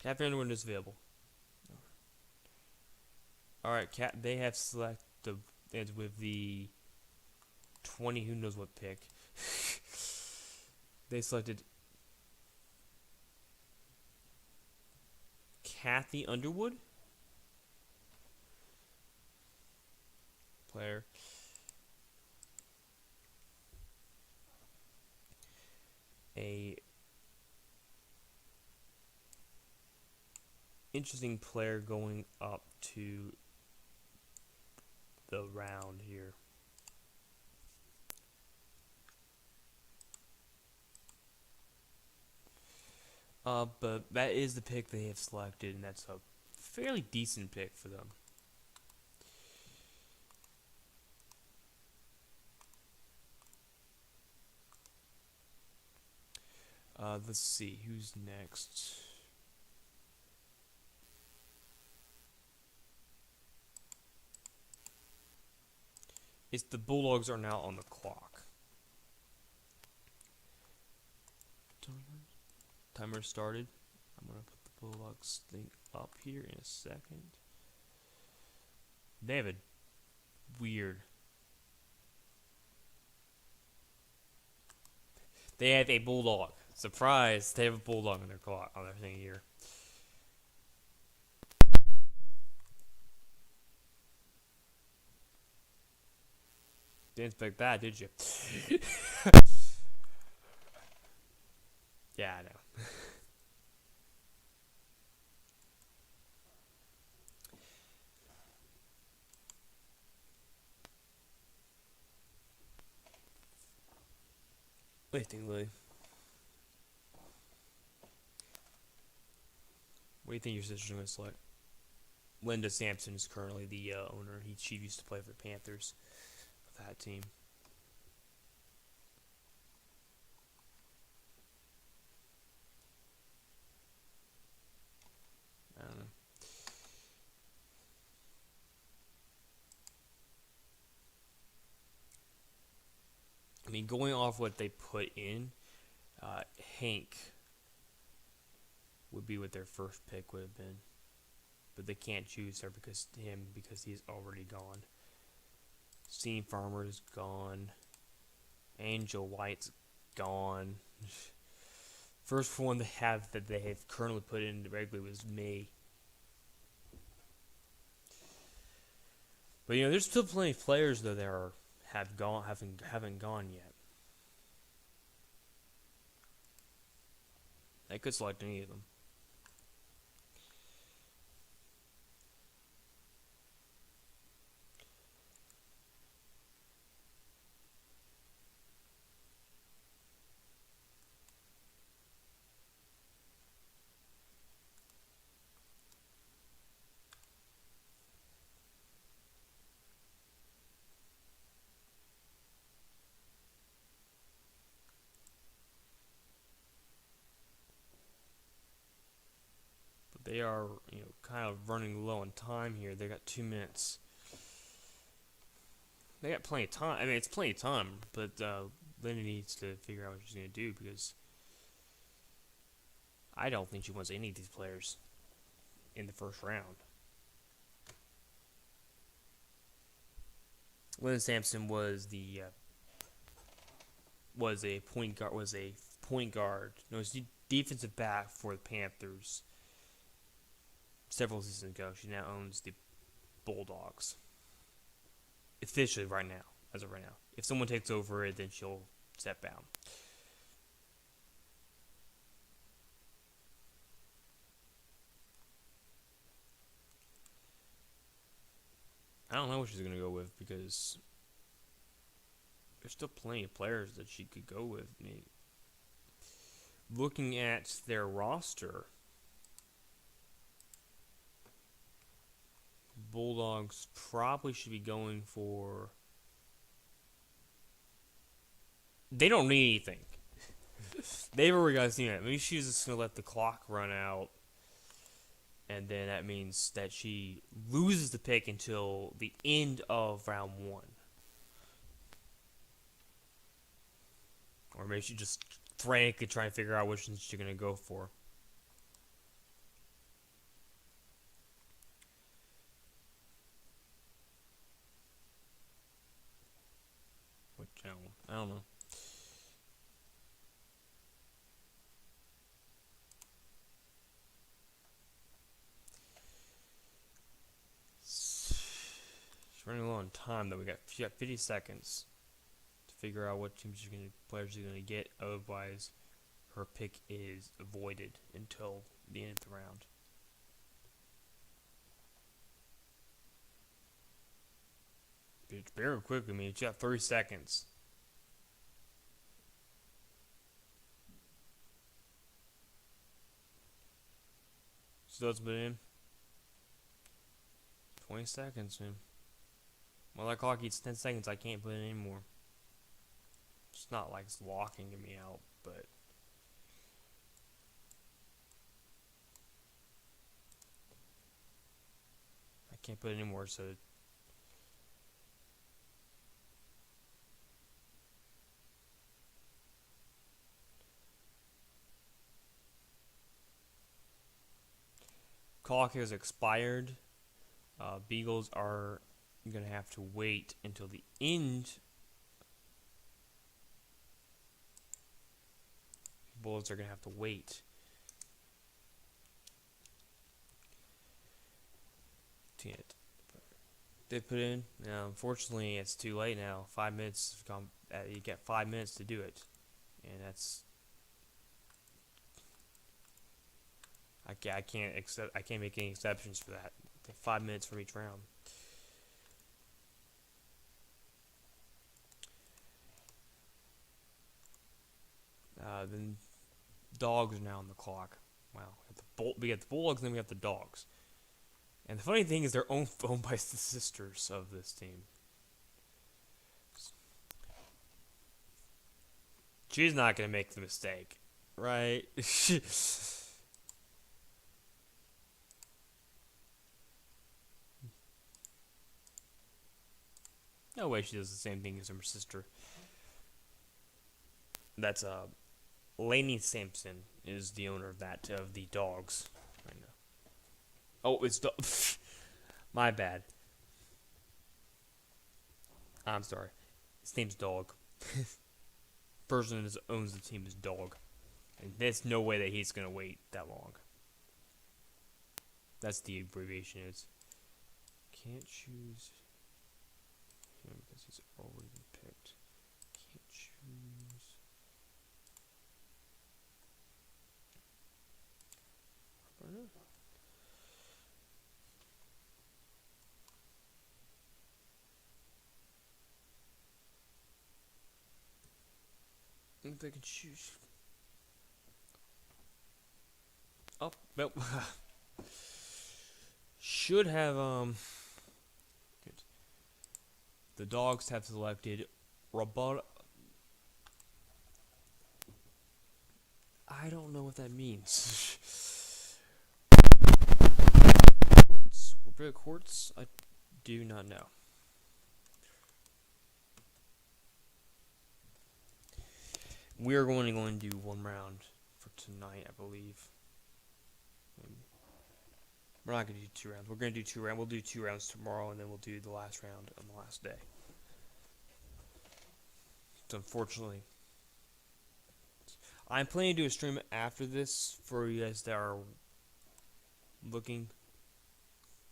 Kathy Underwood is available. Alright, they have selected with the 20, who knows what pick. They selected Kathy Underwood. Player. A interesting player going up to the round here. But that is the pick they have selected, and that's a fairly decent pick for them. Let's see, who's next? It's the Bulldogs are now on the clock. Timer started. I'm going to put the Bulldogs thing up here in a second. They have a weird... They have a Bulldog. Surprise! They have a Bulldog on their clock, on their thing here. Didn't expect that, did you? Yeah, I know. What do you think, Lee? What do you think your sister's going to select? Linda Sampson is currently the owner. She used to play for the Panthers of that team. I don't know. I mean, going off what they put in, Hank would be what their first pick would have been. But they can't choose her because he's already gone. Steam Farmer's gone. Angel White's gone. First one that they have currently put in regularly was me. But there's still plenty of players though that haven't gone yet. They could select any of them. They are, kind of running low on time here. They got 2 minutes. They got plenty of time. I mean, it's plenty of time, but Linda needs to figure out what she's going to do because I don't think she wants any of these players in the first round. Linda Sampson was a point guard. No, was defensive back for the Panthers several seasons ago. She now owns the Bulldogs. Officially right now, as of right now. If someone takes over it, then she'll step down. I don't know what she's going to go with because there's still plenty of players that she could go with. I mean, looking at their roster, Bulldogs probably should be going for... They don't need anything. They've already got it. Maybe she's just going to let the clock run out. And then that means that she loses the pick until the end of round 1. Or maybe she just frantically try and figure out which one she's going to go for. Which, I don't know. Running low on time though. We got 50 seconds to figure out what players she's gonna get. Otherwise, her pick is avoided until the end of the round. It's very quickly. I mean, you got 30 seconds. So that's been in 20 seconds, man. Well, that clock eats 10 seconds. I can't put it anymore. It's not like it's locking me out, but I can't put it anymore. So clock has expired. Beagles are going to have to wait until the end. Bulls are going to have to wait to get they put in. Now, unfortunately, it's too late now. 5 minutes have gone. You get 5 minutes to do it, and that's I can't make any exceptions for that. 5 minutes from each round. Then dogs are now on the clock. Wow, we got the Bulldogs, and then we got the dogs. And the funny thing is, they're owned by the sisters of this team. She's not gonna make the mistake, right? No way she does the same thing as her sister. That's Lainey Sampson is the owner of the dogs right now. Oh, it's my bad. I'm sorry. His name's Dog. Person that owns the team is Dog, and there's no way that he's gonna wait that long. That's the abbreviation. Is can't choose him because he's already been picked. Can't choose. If I can choose. Oh, nope. Should have good. The dogs have selected robot. I don't know what that means. Quartz. Robotic quartz? I do not know. We are going to do one round for tonight, I believe. We're not going to do 2 rounds. We're going to do 2 rounds. We'll do 2 rounds tomorrow, and then we'll do the last round on the last day. So unfortunately, I'm planning to do a stream after this for you guys that are looking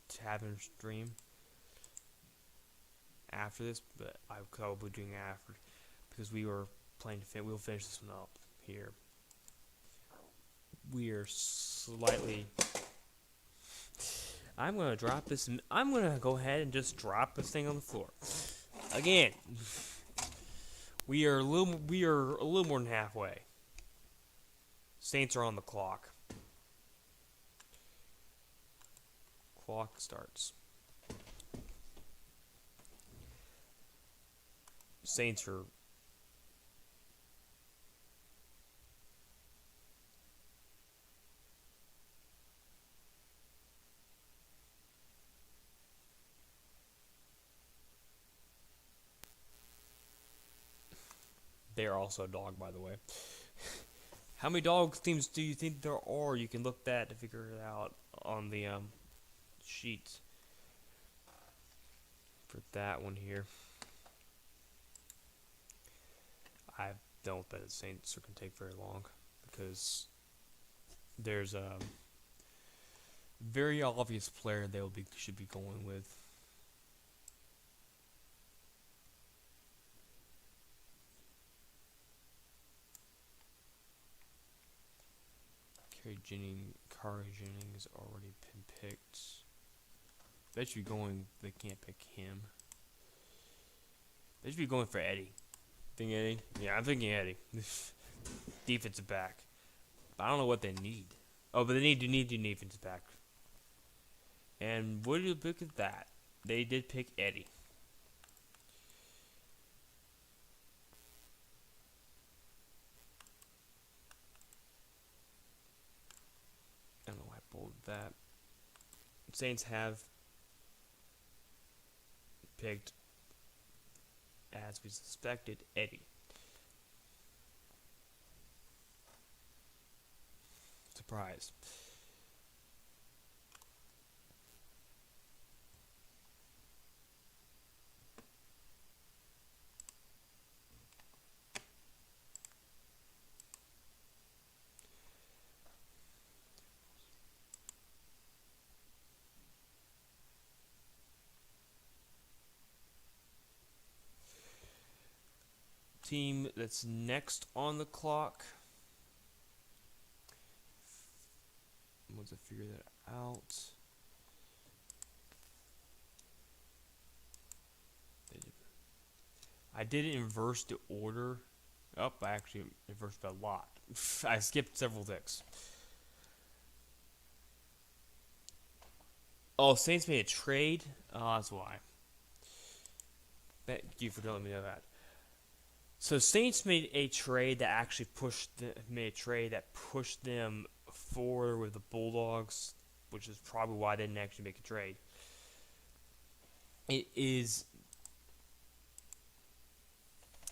to have a stream after this, but I will probably doing it after because we were planning to we'll finish this one up here. We are slightly. I'm gonna drop this. I'm gonna go ahead and just drop this thing on the floor again. We are a little more than halfway. Saints are on the clock. Clock starts. Saints are. They are also a dog, by the way. How many dog teams do you think there are? You can look that to figure it out on the sheet for that one here. I don't bet the Saints are going to take very long because there's a very obvious player they should be going with. Kari Jennings already been picked. They should be going. They can't pick him. They should be going for Eddie. Think Eddie? Yeah, I'm thinking Eddie. Defensive back. But I don't know what they need. Oh, but they need defensive back. And what did you look at that? They did pick Eddie. I don't know why I bolded that. Saints have picked, as we suspected, Eddie. Surprise. Team that's next on the clock. Once I figure that out. I didn't inverse the order. Oh, I actually inversed a lot. I skipped several picks. Oh, Saints made a trade. Oh, that's why. Thank you for telling me that. So Saints made a trade that actually pushed them forward with the Bulldogs, which is probably why they didn't actually make a trade. It is.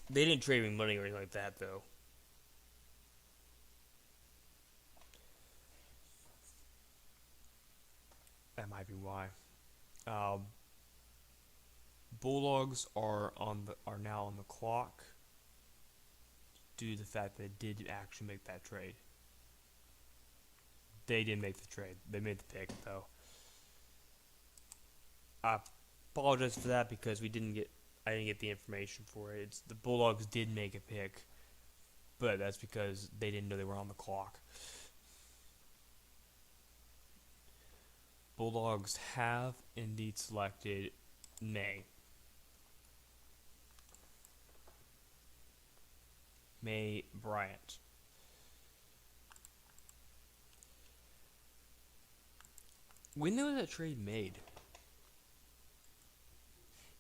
They didn't trade me money or anything like that, though. That might be why. Bulldogs are now on the clock due to the fact that they did actually make that trade. They didn't make the trade. They made the pick, though. I apologize for that because I didn't get the information for it. The Bulldogs did make a pick, but that's because they didn't know they were on the clock. Bulldogs have indeed selected May Bryant. When was that trade made?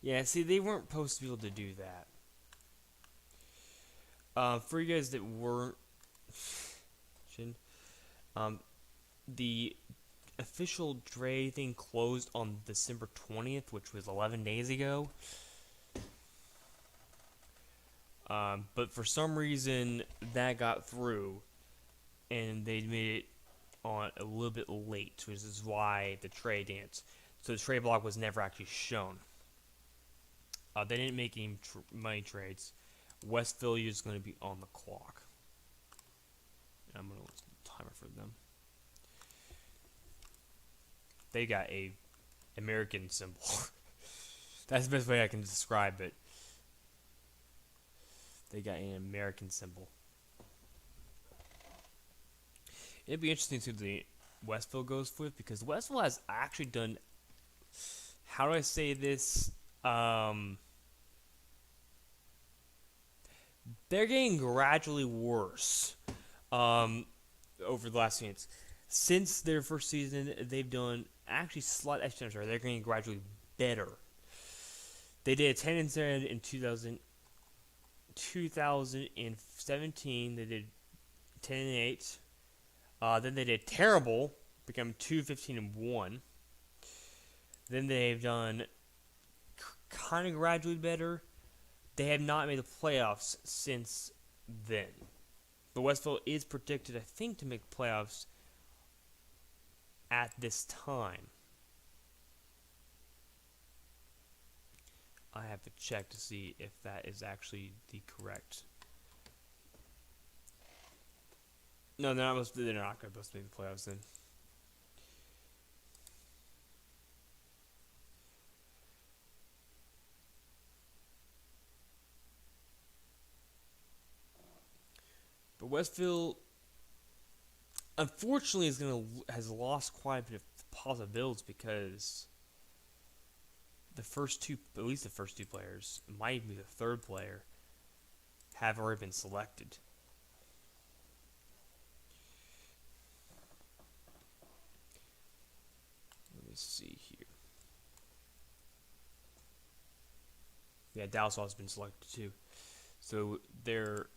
Yeah, see, they weren't supposed to be able to do that. For you guys that weren't, the official trade thing closed on December 20th, which was 11 days ago. But for some reason, that got through, and they made it on a little bit late, which is why the trade dance. So the trade block was never actually shown. They didn't make any money trades. Westville is going to be on the clock. I'm going to list the timer for them. They got a American symbol. That's the best way I can describe it. They got an American symbol. It'd be interesting to see the Westville goes with, because Westville has actually done. How do I say this? They're getting gradually worse over the last few years. Since their first season, they've done they're getting gradually better. They did 10-7 in 2017. They did 10-8. Then they did terrible, become 2-15-1. Then they've done kind of gradually better. They have not made the playoffs since then. But Westville is predicted, I think, to make playoffs at this time. I have to check to see if that is actually the correct. No, they're not going to make the playoffs then. But Westville, unfortunately, has lost quite a bit of possibilities because at least the first two players, might even be the third player, have already been selected. Let me see here. Yeah, Dallas has been selected too. So their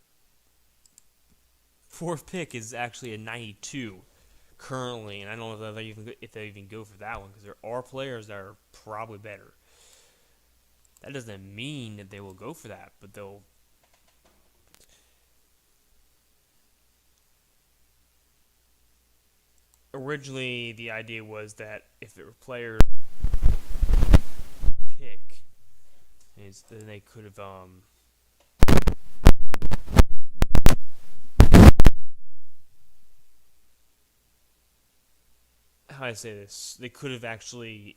fourth pick is actually a 92 currently, and I don't know if they even go for that one, because there are players that are probably better. That doesn't mean that they will go for that, but they'll. Originally, the idea was that if there were players pick, then they could have how do I say this? They could have actually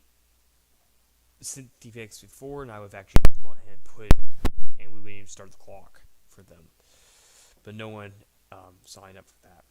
sent the picks before, and I would have actually gone ahead and and we would even start the clock for them. But no one signed up for that.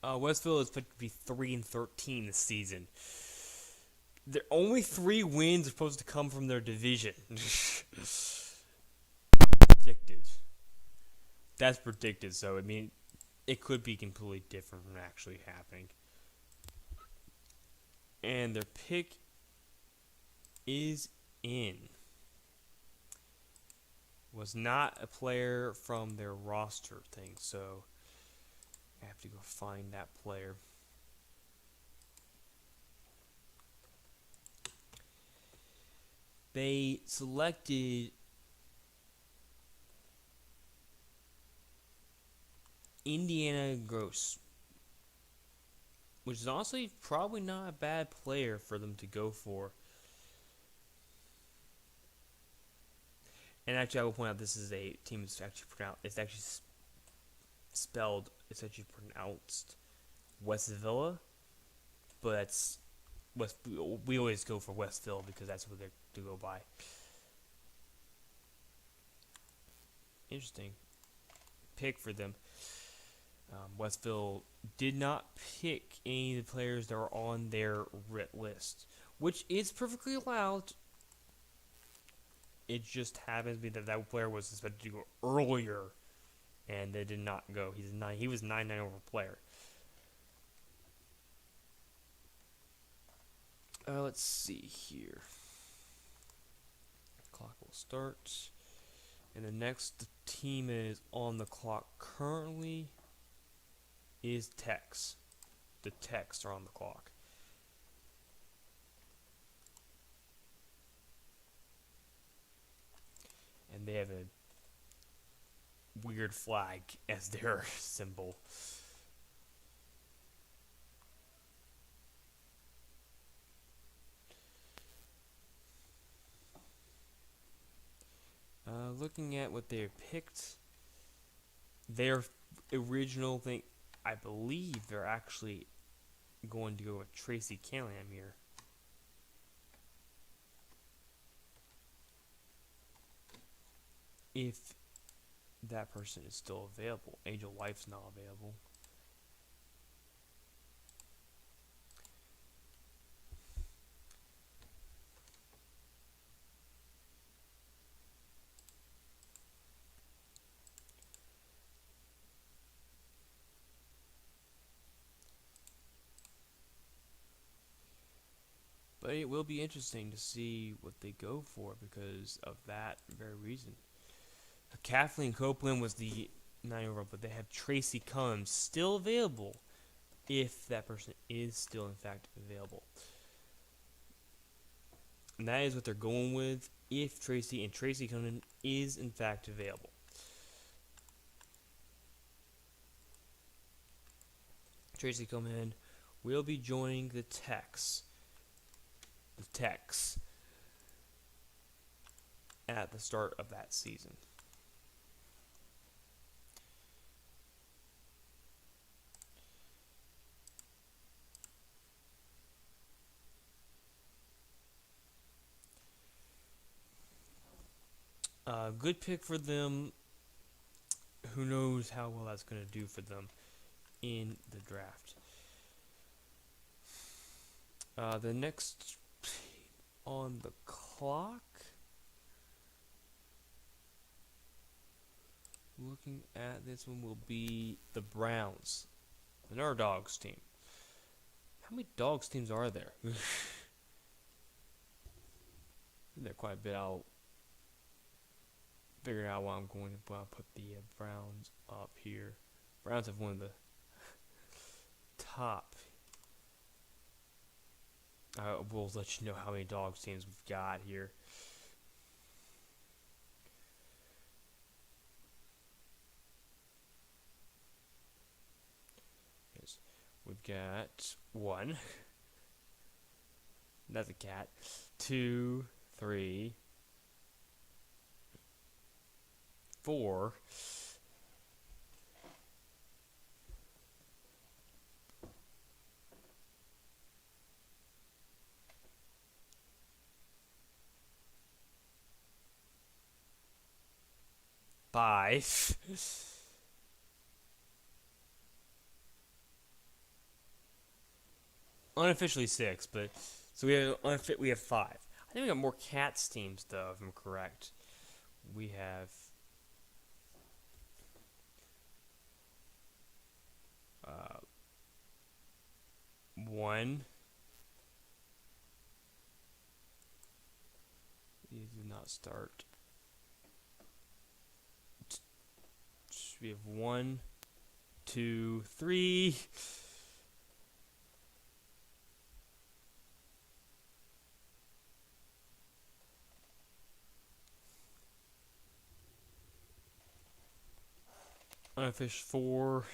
Westville is expected to be 3-13 this season. Their only 3 wins are supposed to come from their division. Predicted. That's predicted, so I mean, it could be completely different from actually happening. And their pick is in. Was not a player from their roster thing, so I have to go find that player. They selected Indiana Gross, which is honestly probably not a bad player for them to go for. And actually, I will point out this is a team that's actually pronounced. It's actually spelled. It's actually pronounced West Villa, but it's West. We always go for Westville because that's what they're to go by. Interesting pick for them. Westville did not pick any of the players that were on their writ list, which is perfectly allowed. It just happens to be that that player was expected to go earlier, and they did not go. He was 9-9 over player. Let's see here. Clock will start, and the next team that is on the clock currently is Tex. The Tex are on the clock. And they have a weird flag as their symbol. Looking at what they picked, their original thing, I believe they're actually going to go with Tracy Callahan here. If that person is still available. Angel Wife's not available. But it will be interesting to see what they go for because of that very reason. Kathleen Copeland was the 9-year-old, but they have Tracy Cummins still available if that person is still in fact available. And that is what they're going with if Tracy Cummins is in fact available. Tracy Cummins will be joining the Tex. At the start of that season. Good pick for them. Who knows how well that's going to do for them in the draft. The next on the clock, looking at this one, will be the Browns, another Dogs team. How many Dogs teams are there? There are quite a bit. I'll figure out what I'm going to put the Browns up here. Browns have one of the top. We'll let you know how many Dogs teams we've got here. Yes, we've got 1. That's a cat. 2, 3, 4. 5. unofficially 6, but so we have 5. I think we got more Cats teams though, if I'm correct. We have uh, 1. These do not start. We have 1, 2, 3. Unofficial 4.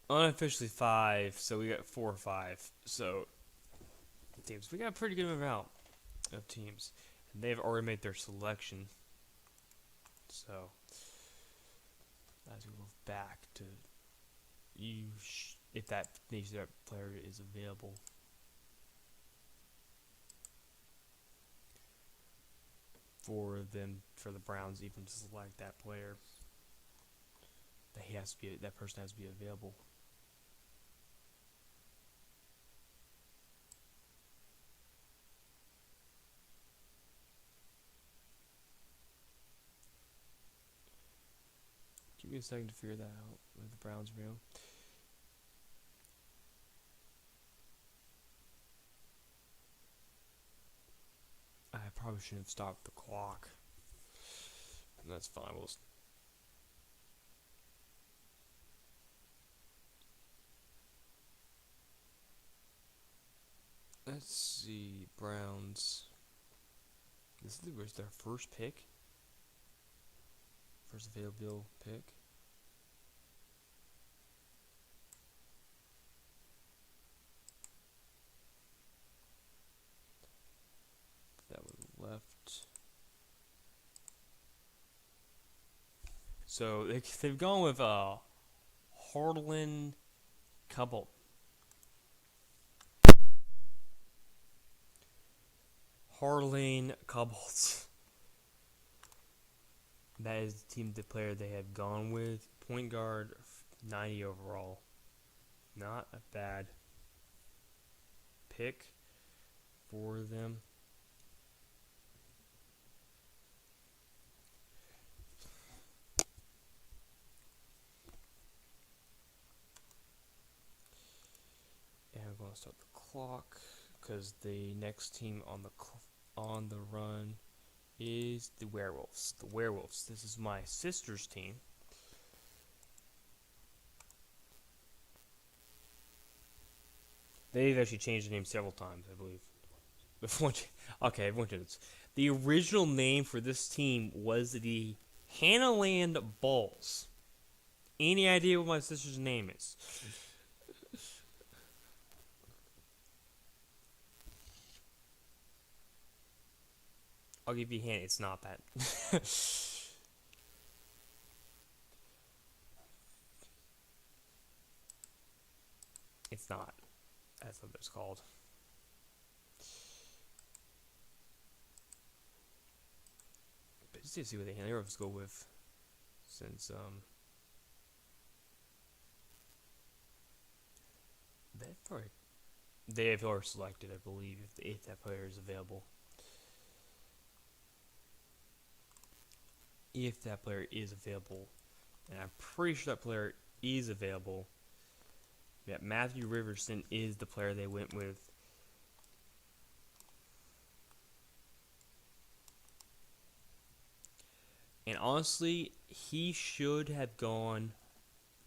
Unofficially 5, so we got 4 or 5. So teams, we got a pretty good amount of teams, and they've already made their selection. So as we move back to if that player is available. For the Browns even to select that player, that person has to be available. Give me a second to figure that out with the Browns real. I probably shouldn't have stopped the clock. That's fine. Let's see. Browns. This was their first pick. First available pick. That was left. So they've gone with Harlan Cobalt. Harlan Cobalt. That is the player they have gone with. Point guard, 90 overall. Not a bad pick for them. And I'm going to start the clock because the next team on the run is the Werewolves. The Werewolves. This is my sister's team. They've actually changed the name several times, I believe. Okay, everyone knows. The original name for this team was the Hannahland Bulls. Any idea what my sister's name is? I'll give you a hint. It's not that. It's not. That's what it's called. But just to see what the Werewolves go with, since they have already selected, I believe, if that player is available. If that player is available, and I'm pretty sure that player is available. Yeah, Matthew Riverson is the player they went with. And honestly, he should have gone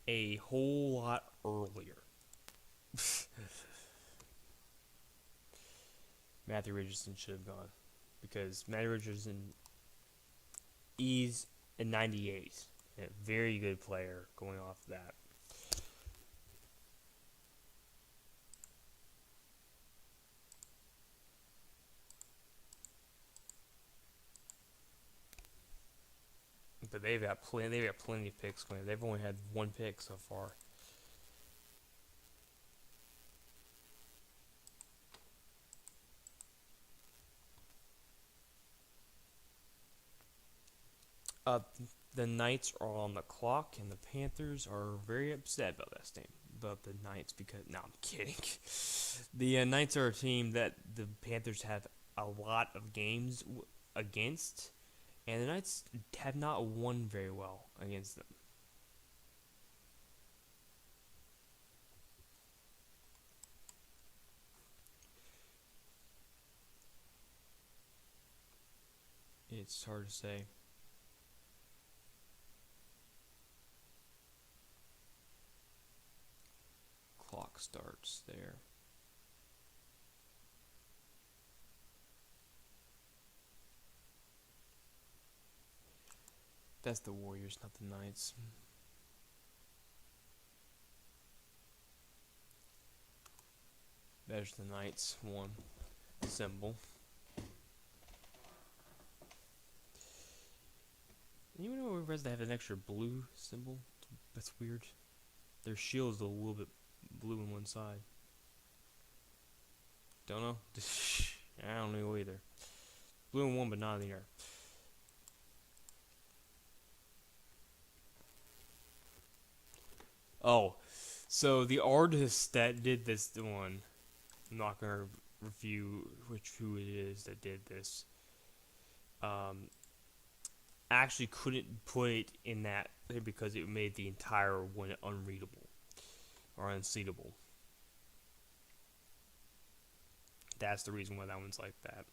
a whole lot earlier. Matthew Richardson should have gone, because Matthew Richardson is a 98, a very good player going off that. But they've got plenty of picks going. They've only had 1 pick so far. The Knights are on the clock, and the Panthers are very upset about that statement. About the Knights, because no, I'm kidding. The Knights are a team that the Panthers have a lot of games against, and the Knights have not won very well against them. It's hard to say. Clock starts there. That's the Warriors, not the Knights. There's the Knights one symbol. Anyone know where they have an extra blue symbol? That's weird. Their shield is a little bit blue on one side. Don't know. I don't know either. Blue in one, but not in the other. Oh, so the artist that did this one, I'm not gonna review who it is that did this. Actually couldn't put it in that because it made the entire one unreadable or unseeable. That's the reason why that one's like that.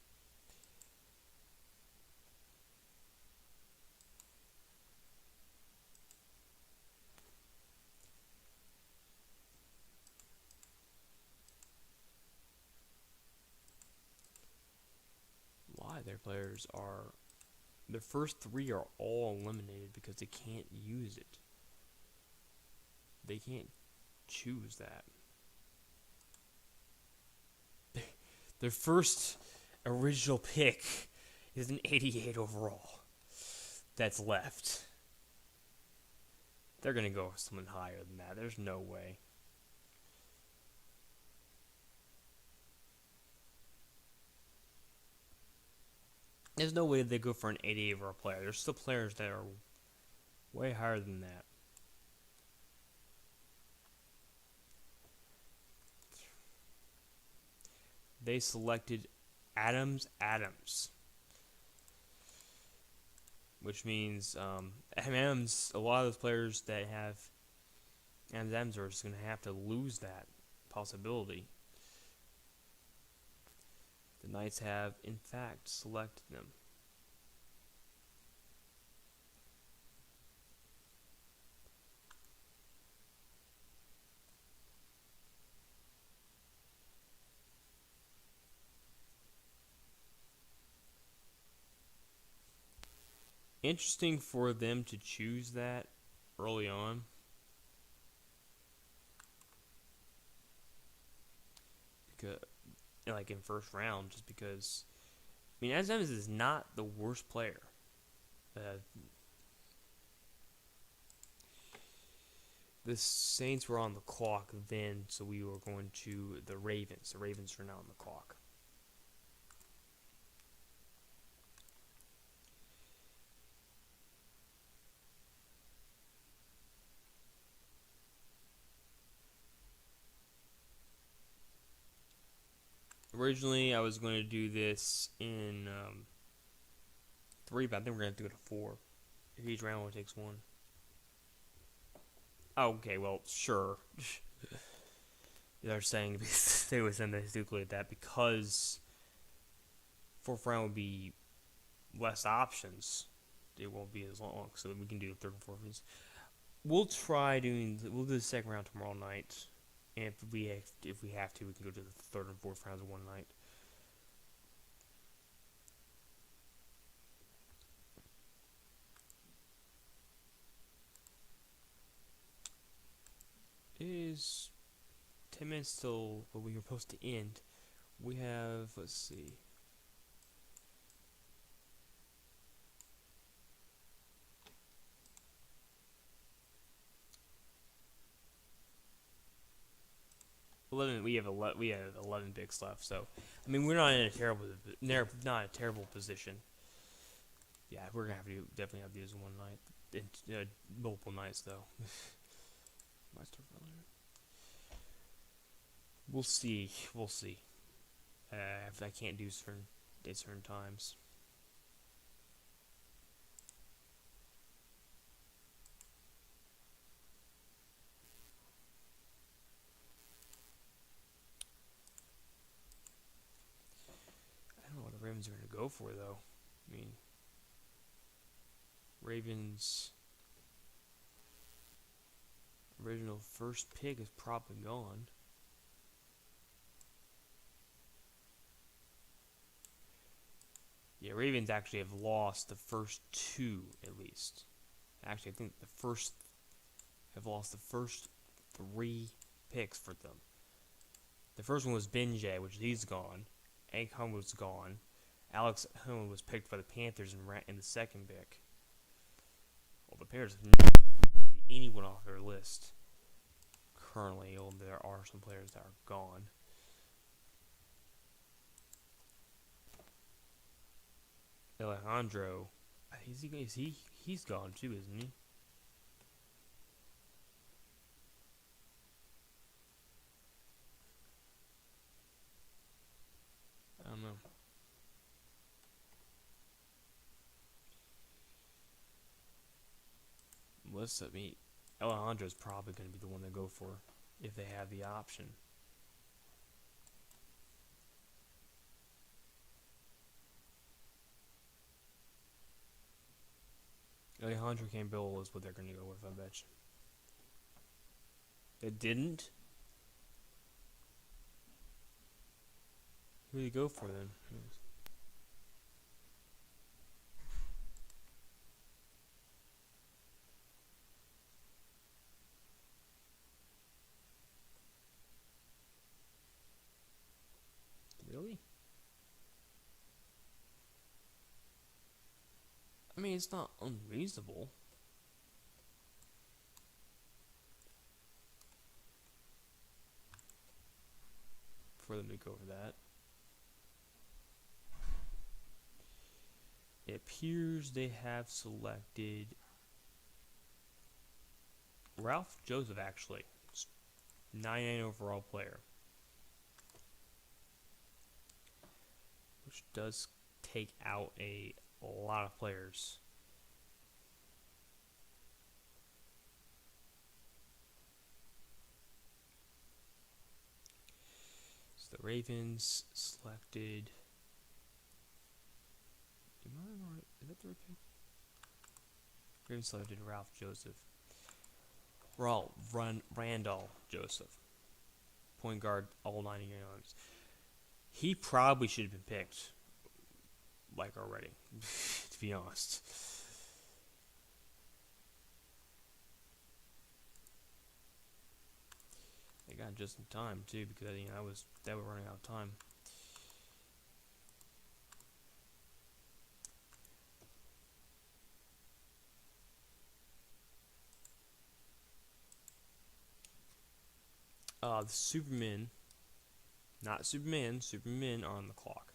Why their players are... The first three are all eliminated because they can't use it. They can't choose that. Their first original pick is an 88 overall. That's left. They're going to go with someone higher than that. There's no way. There's no way they go for an 88 overall player. There's still players that are way higher than that. They selected Adams, which means Adams. A lot of those players that have Adams are just going to have to lose that possibility. The Knights have, in fact, selected them. Interesting for them to choose that early on. Because, like in first round, just because... I mean, Adams is not the worst player. The Saints were on the clock then, so we were going to the Ravens. The Ravens are now on the clock. Originally, I was going to do this in 3, but I think we're going to have to go to 4. If each round only takes 1. Oh, okay, well, sure. They're saying they would send that because 4th round would be less options. It won't be as long, so we can do 3rd and 4th rounds. We'll do the 2nd round tomorrow night. And if we have to, we can go to the 3rd and 4th rounds of one night. It is 10 minutes till when we were supposed to end. We have, let's see. We have 11 picks left, so I mean we're not in a terrible position. Yeah, we're gonna have to definitely have to do this one night. Multiple nights though. Might start earlier. We'll see. We'll see. If I can't do certain times. I don't know what the Ravens are gonna go for though. I mean, Ravens' original first pick is probably gone. Yeah, Ravens actually have lost the first two at least. Actually, I think have lost the first 3 picks for them. The first one was Benjay, which he's gone. Hank Hum was gone. Alex Hum was picked by the Panthers in the second pick. Well, the Panthers have not let anyone off their list currently. There are some players that are gone. Alejandro, he's gone too, isn't he? I don't know. I mean, Alejandro's probably going to be the one to go for if they have the option. Alejandro Campbell is what they're going to go with, I bet you. It didn't? Who do you go for then? Really? I mean, it's not unreasonable. For them to go for that. It appears they have selected Ralph Joseph, actually. 99 overall player. Which does take out a lot of players. So the Ravens selected. Is that the right pick? Ravens selected Ralph Joseph. Randall Joseph. Point guard, all 90 yards. He probably should have been picked, like, already, to be honest. They got just in time, too, because they were running out of time. The Supermen, not Superman, Supermen are on the clock.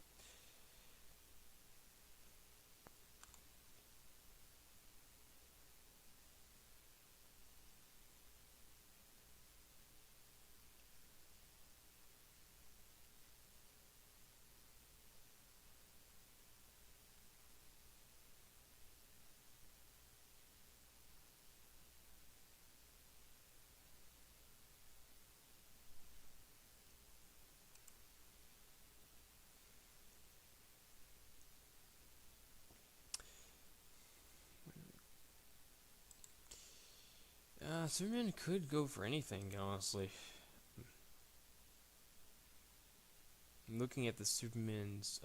Superman could go for anything, honestly. I'm looking at the Superman's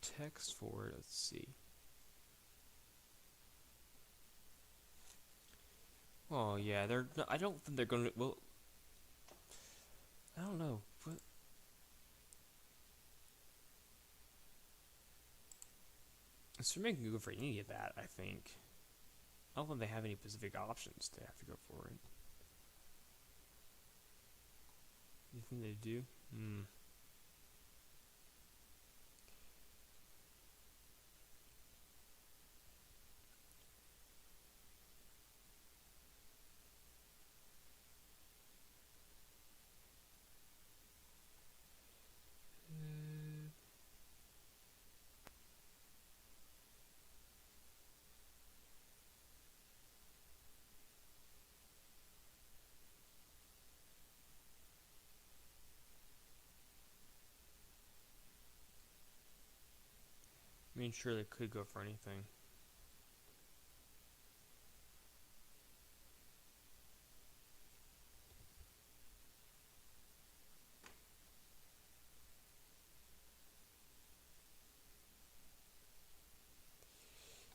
text for it. Let's see. Oh yeah, I don't think they're gonna. Well, I don't know. What? Superman can go for any of that, I think. I don't think they have any specific options to have to go for it. You think they do? I mean, sure, they could go for anything.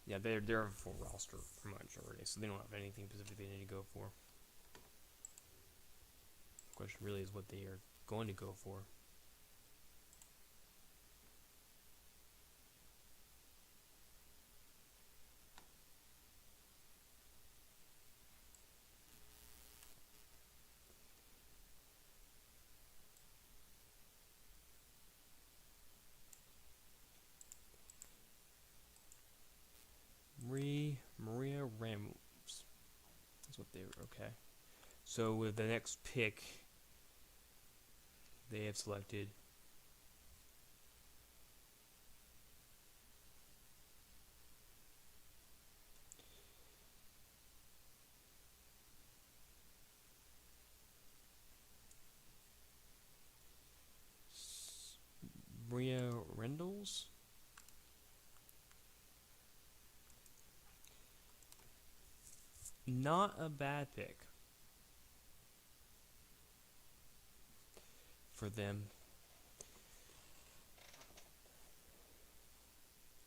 Yeah, they're a full roster pretty much already, so they don't have anything specific they need to go for. The question really is what they are going to go for. Maria Ramos. That's what they were. Okay. So with the next pick, they have selected Maria Rendels. Not a bad pick for them.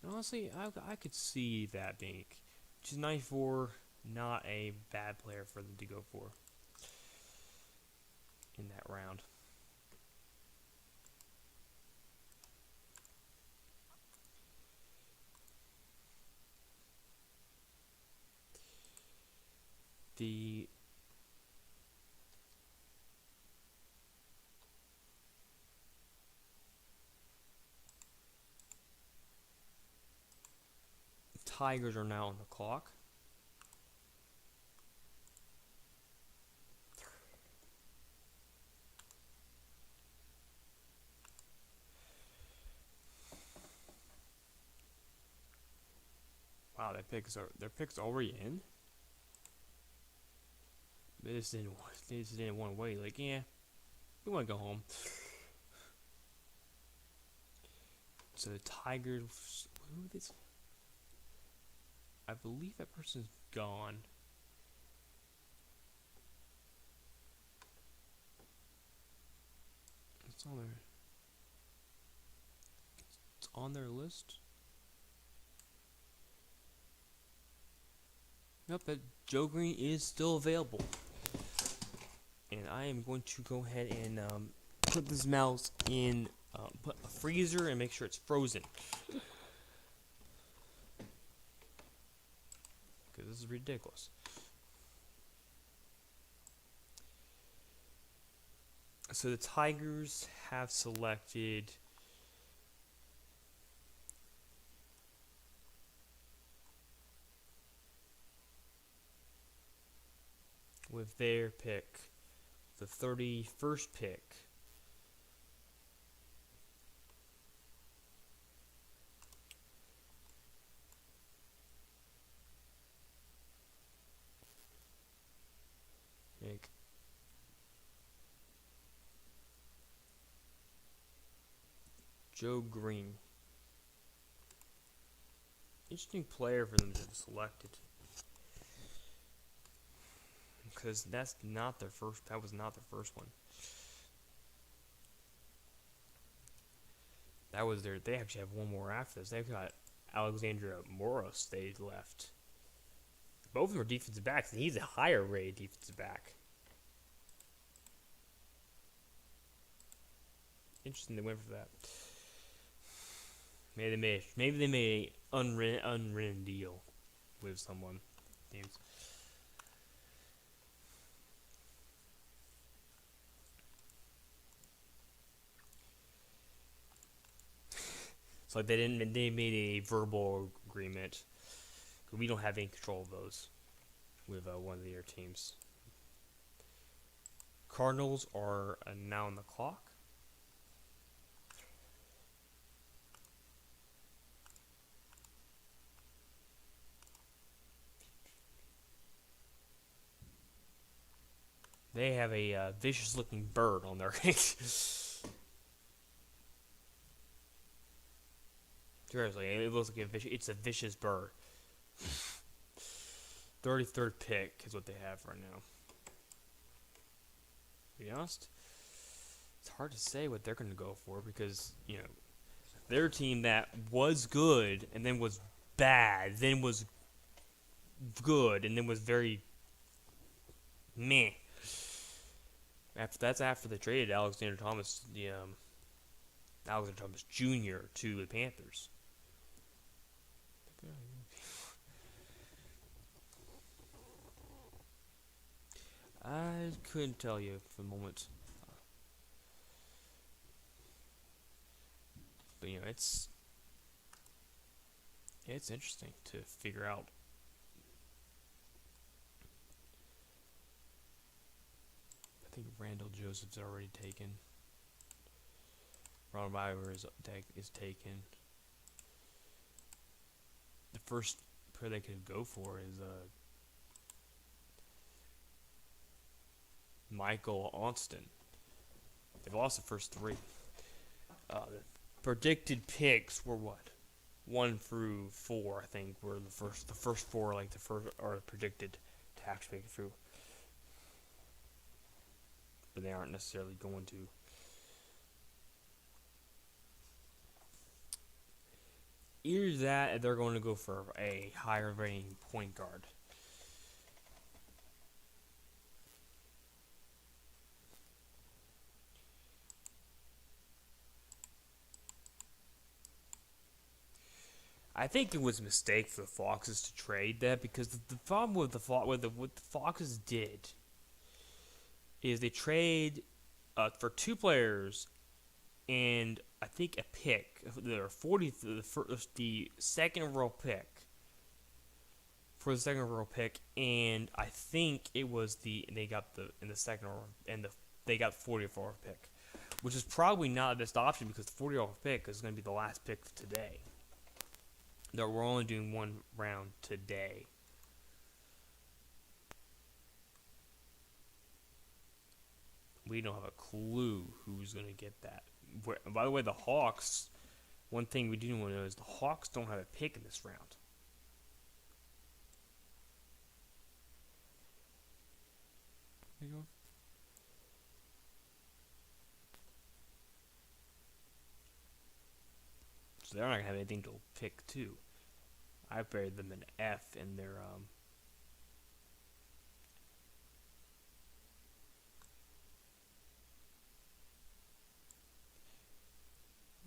Honestly, I could see that being. She's 94, not a bad player for them to go for in that round. The Tigers are now on the clock. Wow, their picks already in. They just didn't want to wait. Like, yeah, we want to go home. So the Tigers, who this? I believe that person's gone. It's on there. It's on their list. Nope, but Joe Green is still available. And I am going to go ahead and put this mouse in put a freezer and make sure it's frozen. Because this is ridiculous. So the Tigers have selected with their pick, the 31st pick. Joe Green. Interesting player for them to have selected. Because that's not their first. That was not their first one. That was their. They actually have one more after this. They've got Alexandra Moros. They left. Both of them are defensive backs, and he's a higher rated defensive back. Interesting, they went for that. Maybe they made an unwritten deal with someone. Teams. So like they made a verbal agreement. We don't have any control of those with one of their teams. Cardinals are now on the clock. They have a vicious-looking bird on their Seriously, it looks like it's a vicious bird. 33rd pick is what they have right now. To be honest, it's hard to say what they're going to go for because, you know, their team that was good and then was bad, then was good and then was very meh. After they traded Alexander Thomas, Alexander Thomas Jr. to the Panthers. I couldn't tell you for the moment. But, you know, it's interesting to figure out. I think Randall Joseph's already taken. Ron Weiler is taken. The first player they could go for is Michael Austin. They've lost the first three. The predicted picks were what? 1 through 4, I think, were the first 4, like the first are predicted to actually make it through. But they aren't necessarily going to. Either that, or they're going to go for a higher rating point guard. I think it was a mistake for the Foxes to trade that because the problem with what the Foxes did is they trade for 2 players and I think a pick. The second overall pick for the second overall pick, and I think it was they got the 40th overall pick, which is probably not the best option because the 40th overall pick is going to be the last pick of today. No, we're only doing 1 round today. We don't have a clue who's going to get that. By the way, the Hawks, one thing we do want to know is the Hawks don't have a pick in this round. There you go. So they're not going to have anything to pick too. I buried them in F in their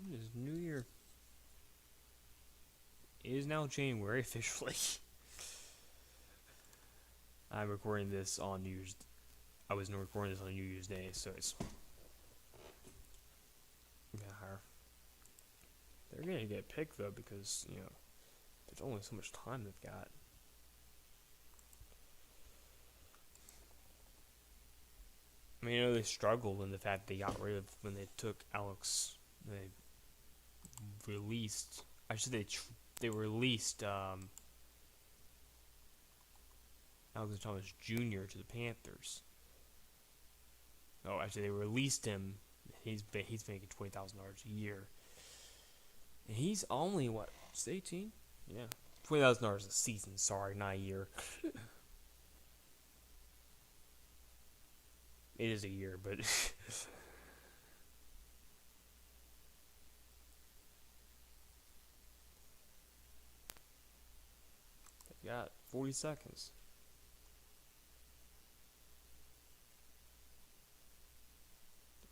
It is New Year. It is now January officially. I'm recording this on New Year's. I was recording this on New Year's Day, so it's higher. They're gonna get picked though because there's only so much time they've got. I mean, they struggled in the fact they got rid of when they took Alex. They released. They released Alexander Thomas Jr. to the Panthers. Oh, actually, they released him. He's making $20,000 a year, and he's only what? Just 18? Yeah, $20,000 a season. Sorry, not a year. It is a year, but they got 40 seconds.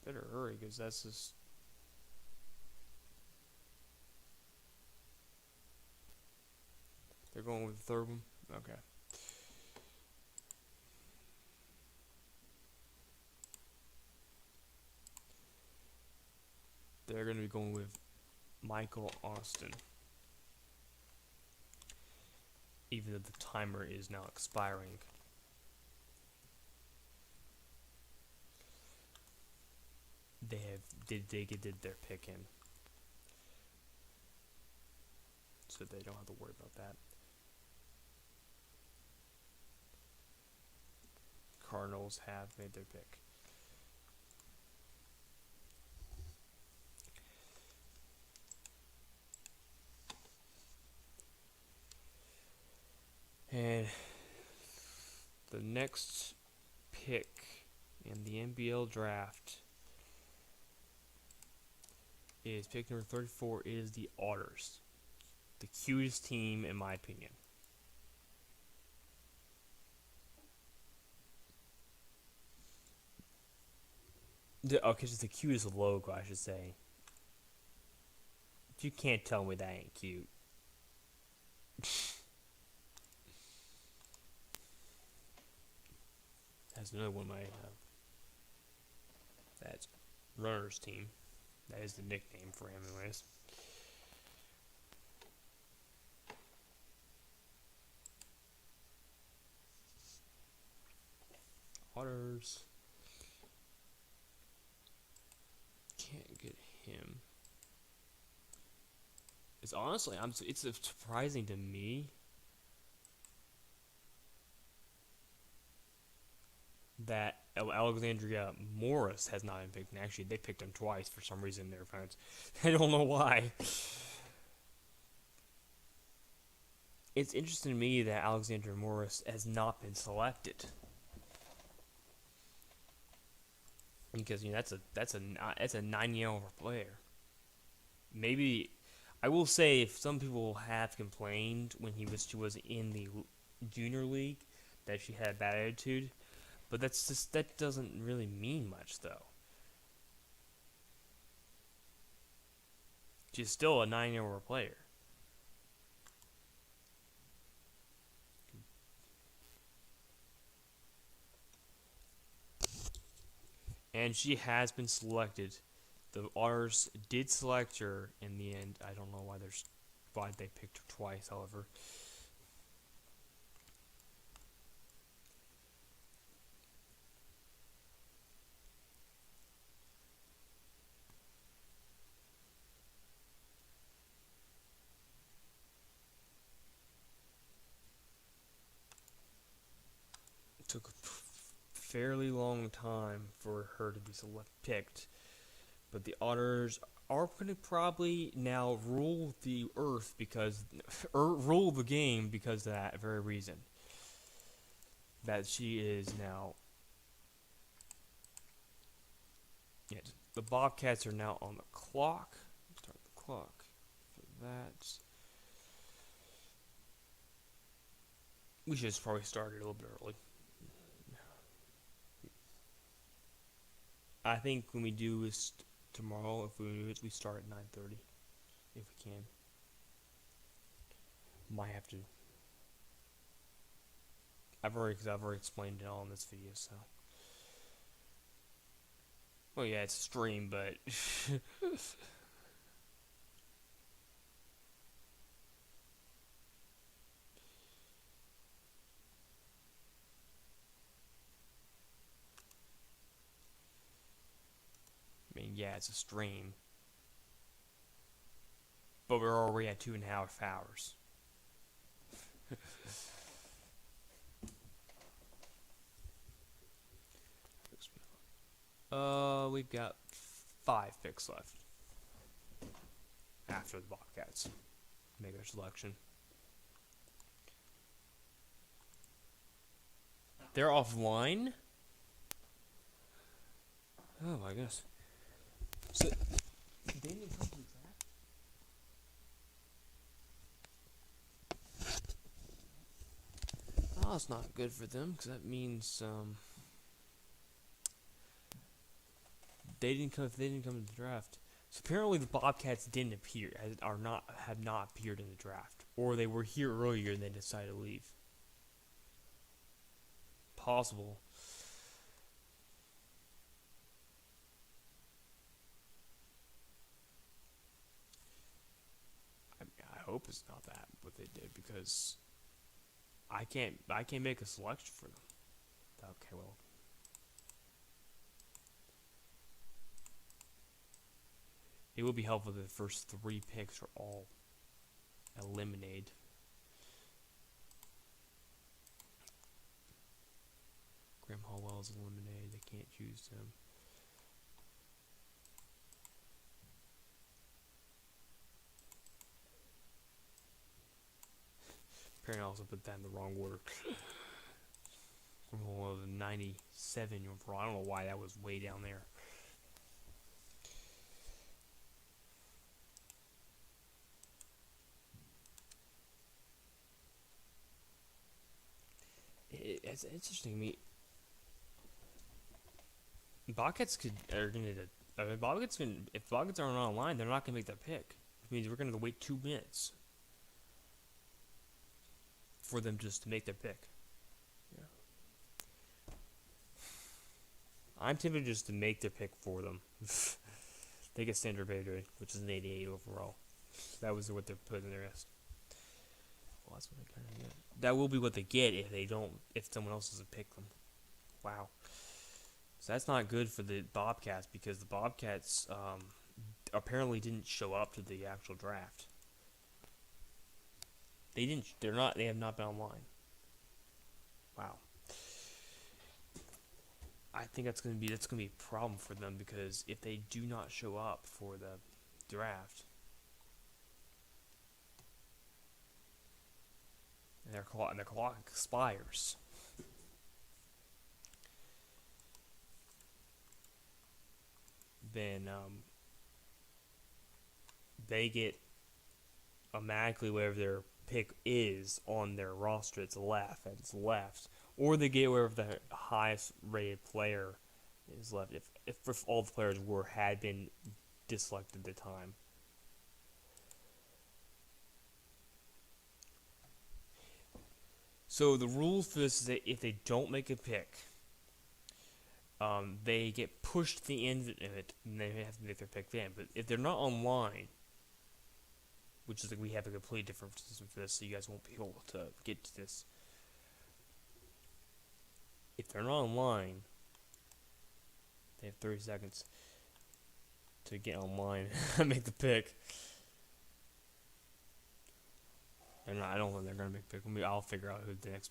Better hurry, because that's just. They're going with the third one? Okay. They're going to be going with Michael Austin. Even though the timer is now expiring. They did their pick in. So they don't have to worry about that. Cardinals have made their pick. next pick in the NBL draft is pick number 34 is the Otters. The cutest team in my opinion. Okay, just the cutest logo, I should say. You can't tell me that ain't cute. That's another one of my that's runner's team. That is the nickname for him, anyways. Otters. Can't get him. It's honestly, it's surprising to me that Alexandria Morris has not been picked. And actually, they picked him twice for some reason in their offense. I don't know why. It's interesting to me that Alexandria Morris has not been selected. Because that's a 9-year-old player. Maybe I will say if some people have complained when she was in the junior league that she had a bad attitude, but that doesn't really mean much though. She's still a 9-year-old player. And she has been selected. The Otters did select her in the end. I don't know why they picked her twice, however. It took a fairly long time for her to be picked. But the Otters are going to probably now rule the earth rule the game because of that very reason. That she is now. Yeah, the Bobcats are now on the clock. Start the clock for that. We should probably start it a little bit early. I think when we do this tomorrow, if we do it, we start at 9:30, if we can. Might have to. I've already explained it all in this video, so. Well, yeah, it's a stream, but. I mean, yeah, it's a stream. But we're already at 2.5 hours. We've got 5 picks left. After the Bobcats make their selection. They're offline? Oh my goodness. So, they didn't come to the draft? Oh, that's not good for them, because that means, if they didn't come to the draft. So apparently the Bobcats didn't appear, have not appeared in the draft. Or they were here earlier and they decided to leave. Possible. I hope it's not that what they did, because I can't make a selection for them. Okay, well. It would be helpful if the first 3 picks are all eliminated. Graham Hallwell is eliminated. They can't choose him. Apparently I also put that in the wrong order. Well, the 97 overall. I don't know why that was way down there. It's interesting to me. Bobcats are gonna. Bobcats can. If Bobcats aren't online, they're not gonna make their pick. Which means we're gonna wait 2 minutes for them just to make their pick. Yeah. I'm tempted just to make their pick for them. They get standard Bader, which is an 88 overall. That was what they're putting in their list. Well, that's what they kind of get. That will be what they get if they don't. If someone else doesn't pick them. Wow. So that's not good for the Bobcats because the Bobcats apparently didn't show up to the actual draft. They didn't. They're not. They have not been online. Wow. I think that's gonna be a problem for them because if they do not show up for the draft, and their clock expires. Then they get automatically wherever their pick is on their roster. It's left, or they get wherever the highest rated player is left. If all the players had been deselected at the time. So the rules for this is that if they don't make a pick, they get pushed to the end of it, and they have to make their pick then. But if they're not online, which is like we have a completely different system for this, so you guys won't be able to get to this. If they're not online, they have 30 seconds to get online and make the pick. And I don't think they're gonna make the pick. I'll figure out who the next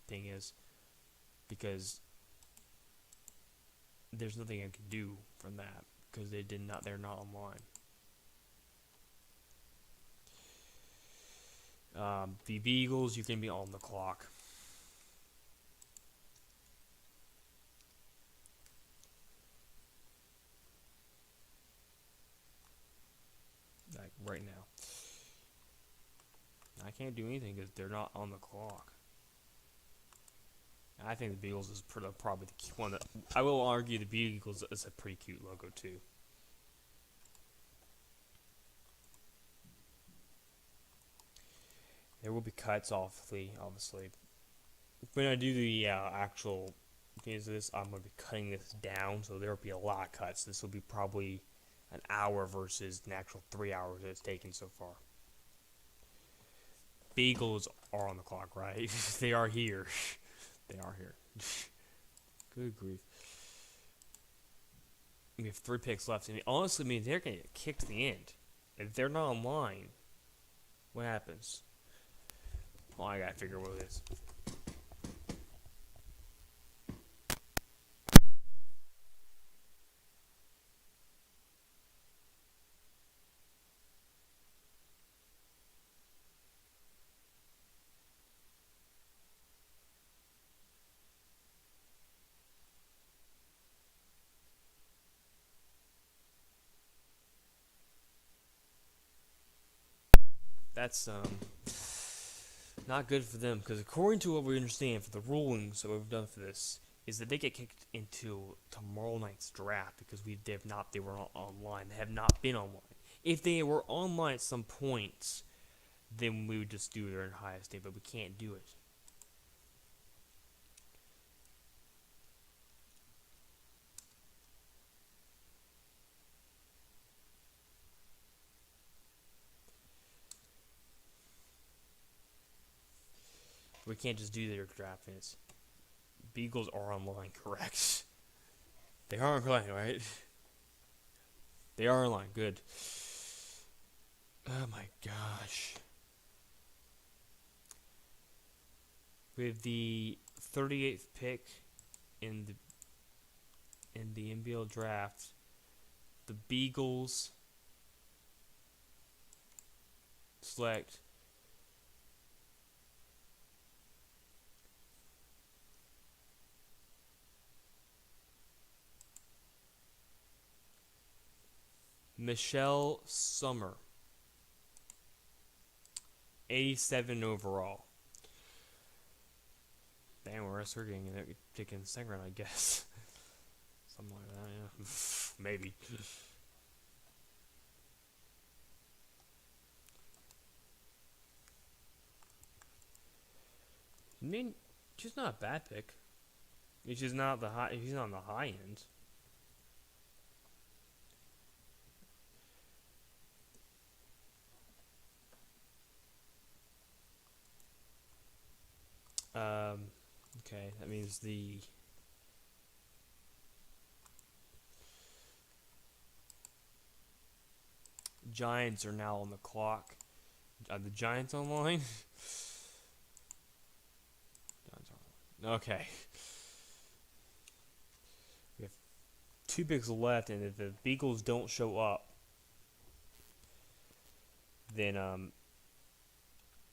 thing is because there's nothing I can do from that because they're not online. The Beagles, you can be on the clock. Like right now. I can't do anything because they're not on the clock. I think the Beagles is probably the one that I will argue the Beagles is a pretty cute logo too. There will be cuts, obviously. When I do the actual things of this, I'm going to be cutting this down, so there will be a lot of cuts. This will be probably an hour versus an actual 3 hours that it's taken so far. Beagles are on the clock, right? They are here. They are here. Good grief. We have 3 picks left. And honestly, they're going to get kicked to the end. If they're not online, what happens? Well, I gotta figure what it is. That's not good for them because according to what we understand for the rulings that we've done for this is that they get kicked into tomorrow night's draft because they were not online. They have not been online. If they were online at some point, then we would just do their highest day, but we can't do it. We can't just do their draft minutes. Beagles are online, correct? They are online, right? They are online, good. Oh my gosh. With the 38th pick in the Nbl Draft, the Beagles select Michelle Summer, 87 overall. Damn, we're getting taking the second round, I guess. Something like that, yeah. Maybe. I mean, she's not a bad pick. She's not the high. She's not on the high end. Okay, that means the Giants are now on the clock. Are the Giants online? Okay. We have 2 picks left, and if the Beagles don't show up, then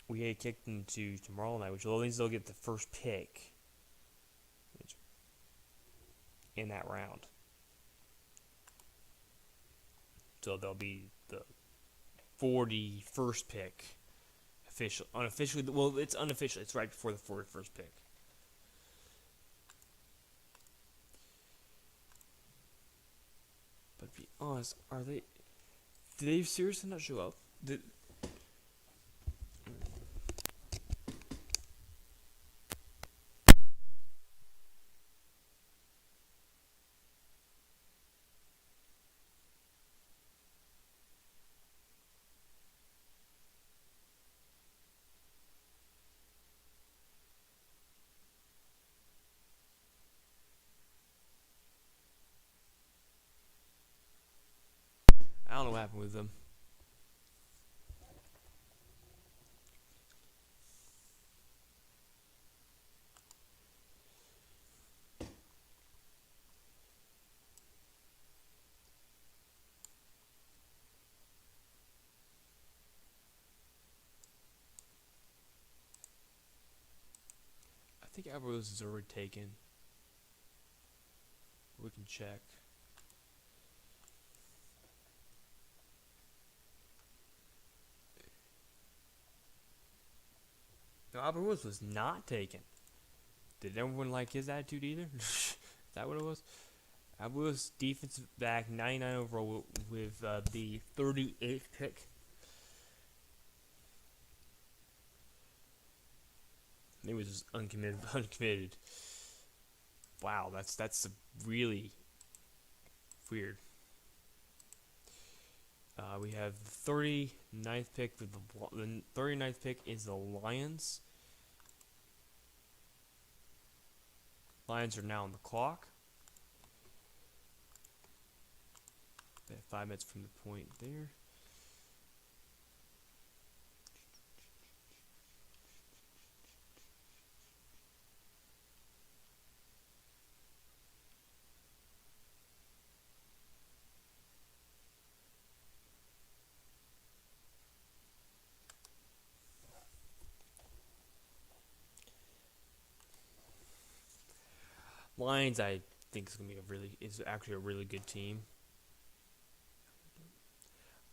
we get kicked into tomorrow night, which means they'll get the first pick in that round. So they'll be the 41st pick. Unofficially, well, it's unofficial. It's right before the 41st pick. But to be honest, did they seriously not show up? I don't know what happened with them. I think Alvarez is already taken. We can check. No, Alvarez was not taken. Did everyone like his attitude either? Is that what it was? Alvarez, defensive back, 99 overall with the 38th pick. He was just uncommitted. Wow, that's really weird. We have the 39th pick. The 39th pick is the Lions. Lions are now on the clock. They have 5 minutes from the point there. Lions, I think is actually a really good team.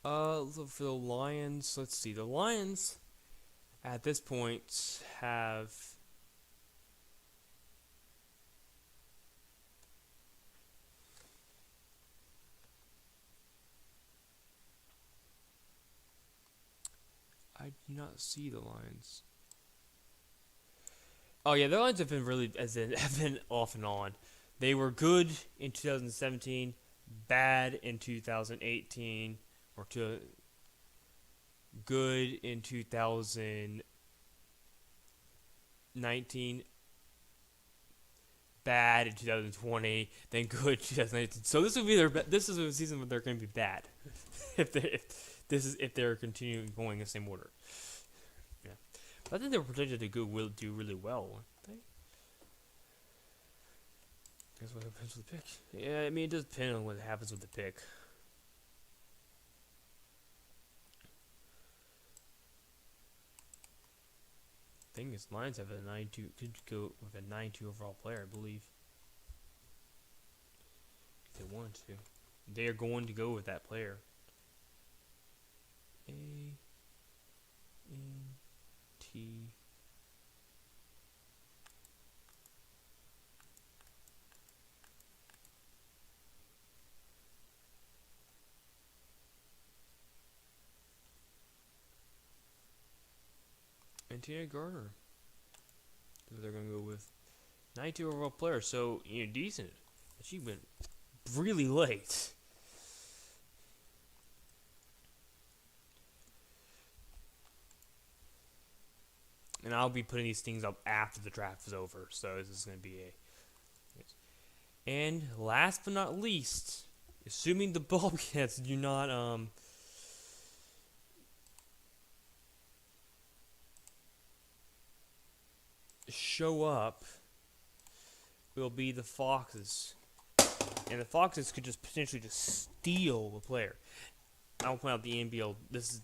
For the Lions, let's see. The Lions at this point have I do not see the Lions. Oh yeah, the Lions have been off and on. They were good in 2017, bad in 2018, or good in 2019, bad in 2020, then good in 2019. So this is a season where they're going to be bad if they're continuing going in the same order. Yeah. I think they're projected to do really well, aren't they? Guess what happens with the pick? Yeah, I mean, it does depend on what happens with the pick. Thing is, Lions have a 92, could go with a 92 overall player, I believe. If they wanted to. They are going to go with that player. T. And Tina Garner. That's what they're gonna go with. 92 overall player, so decent. She went really late. And I'll be putting these things up after the draft is over, so this is gonna be a. And last but not least, assuming the Bobcats do not show up, will be the Foxes. And the Foxes could just potentially just steal the player. I'll point out the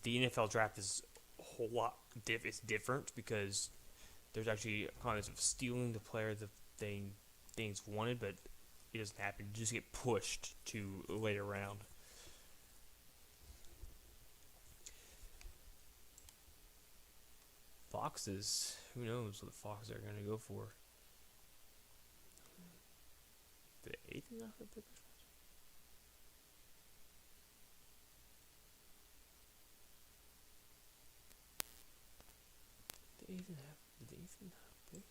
the NFL draft is a whole lot it's different because there's actually a concept of stealing the player the things wanted, but it doesn't happen. You just get pushed to a later round. Foxes, who knows what the Foxes are going to go for? The 8th is not the pick. Did the 8th have a pick?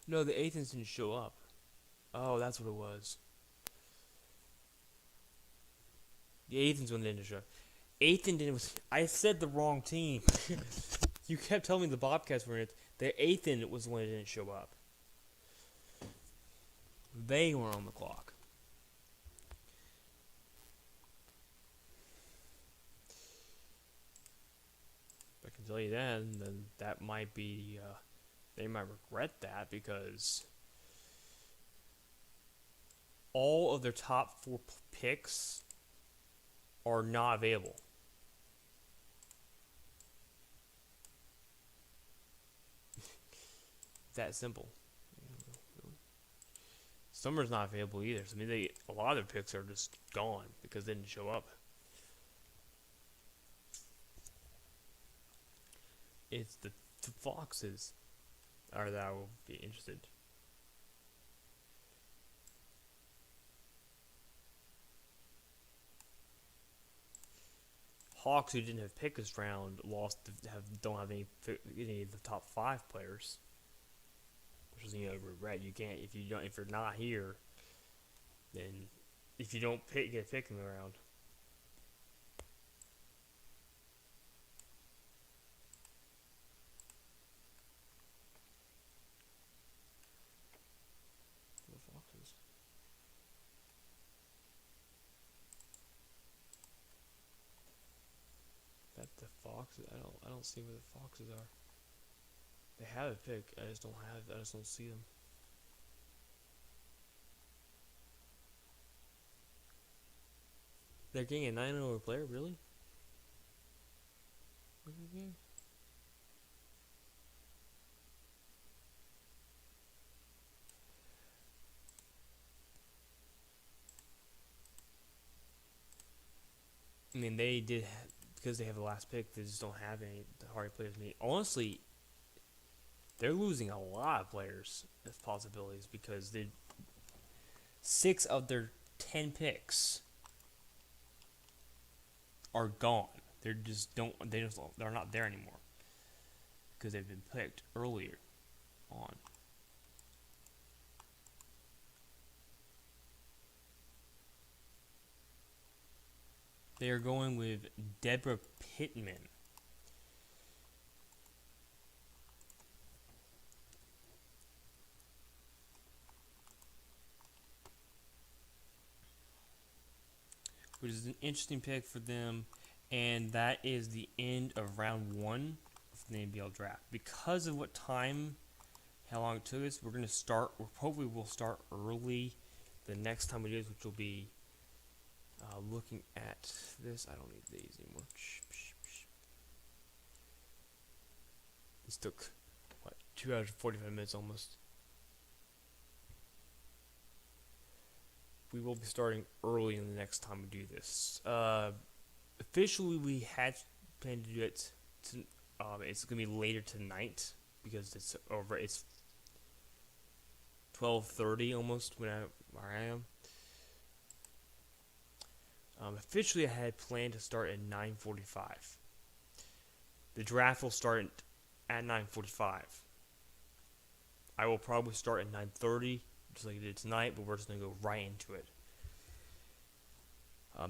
No, the 8th didn't show up. Oh, that's what it was. The 8th one didn't show up. 8th I said the wrong team. You kept telling me the Bobcats were in it. The 8th was the one that didn't show up. They were on the clock. If I can tell you that, then that might be. They might regret that because all of their top 4 picks are not available. That simple. Summer's not available either. So I mean, a lot of their picks are just gone because they didn't show up. It's the Foxes that will be interested. Hawks, who didn't have pick this round, don't have any of the top 5 players, which is regret. You can't if you're not here, then if you don't get a pick in the round. The Foxes. That the Foxes. I don't see where the Foxes are. They have a pick. I just don't see them. They're getting a 9-0 player, really? Okay. I mean, they did because they have the last pick. They just don't have any hard players. I mean, honestly, they're losing a lot of players as possibilities because 6 of their 10 picks are gone. They're not there anymore because they've been picked earlier on. They are going with Deborah Pittman. Which is an interesting pick for them, and that is the end of round 1 of the Nbl Draft. Because of how long it took us, we're going to start. Hopefully, we'll start early the next time we do this, which will be looking at this. I don't need these anymore. This took 2 hours and 45 minutes almost. we will be starting early in the next time we do this. Officially, we had planned to do it. It's gonna be later tonight because it's over. It's 12:30 almost where I am. Officially, I had planned to start at 9:45. The draft will start at 9:45. I will probably start at 9:30, just like I did tonight, but we're just going to go right into it.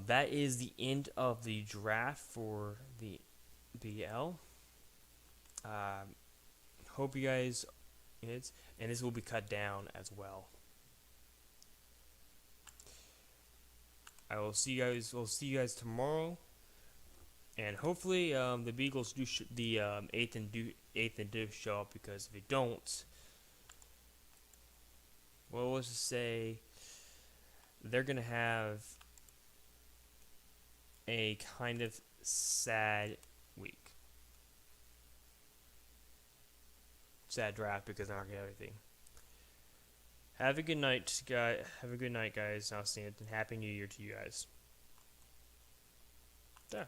That is the end of the draft for the BL. Hope you guys, and this will be cut down as well. I will see you guys. We'll see you guys tomorrow, and hopefully the Beagles do the eighth and do show up, because if they don't, well, let's just say they're gonna have a kind of sad week, sad draft, because they're not gonna have everything. Have a good night, guys. Have a good night, guys. I'll see you, and Happy New Year to you guys. Yeah.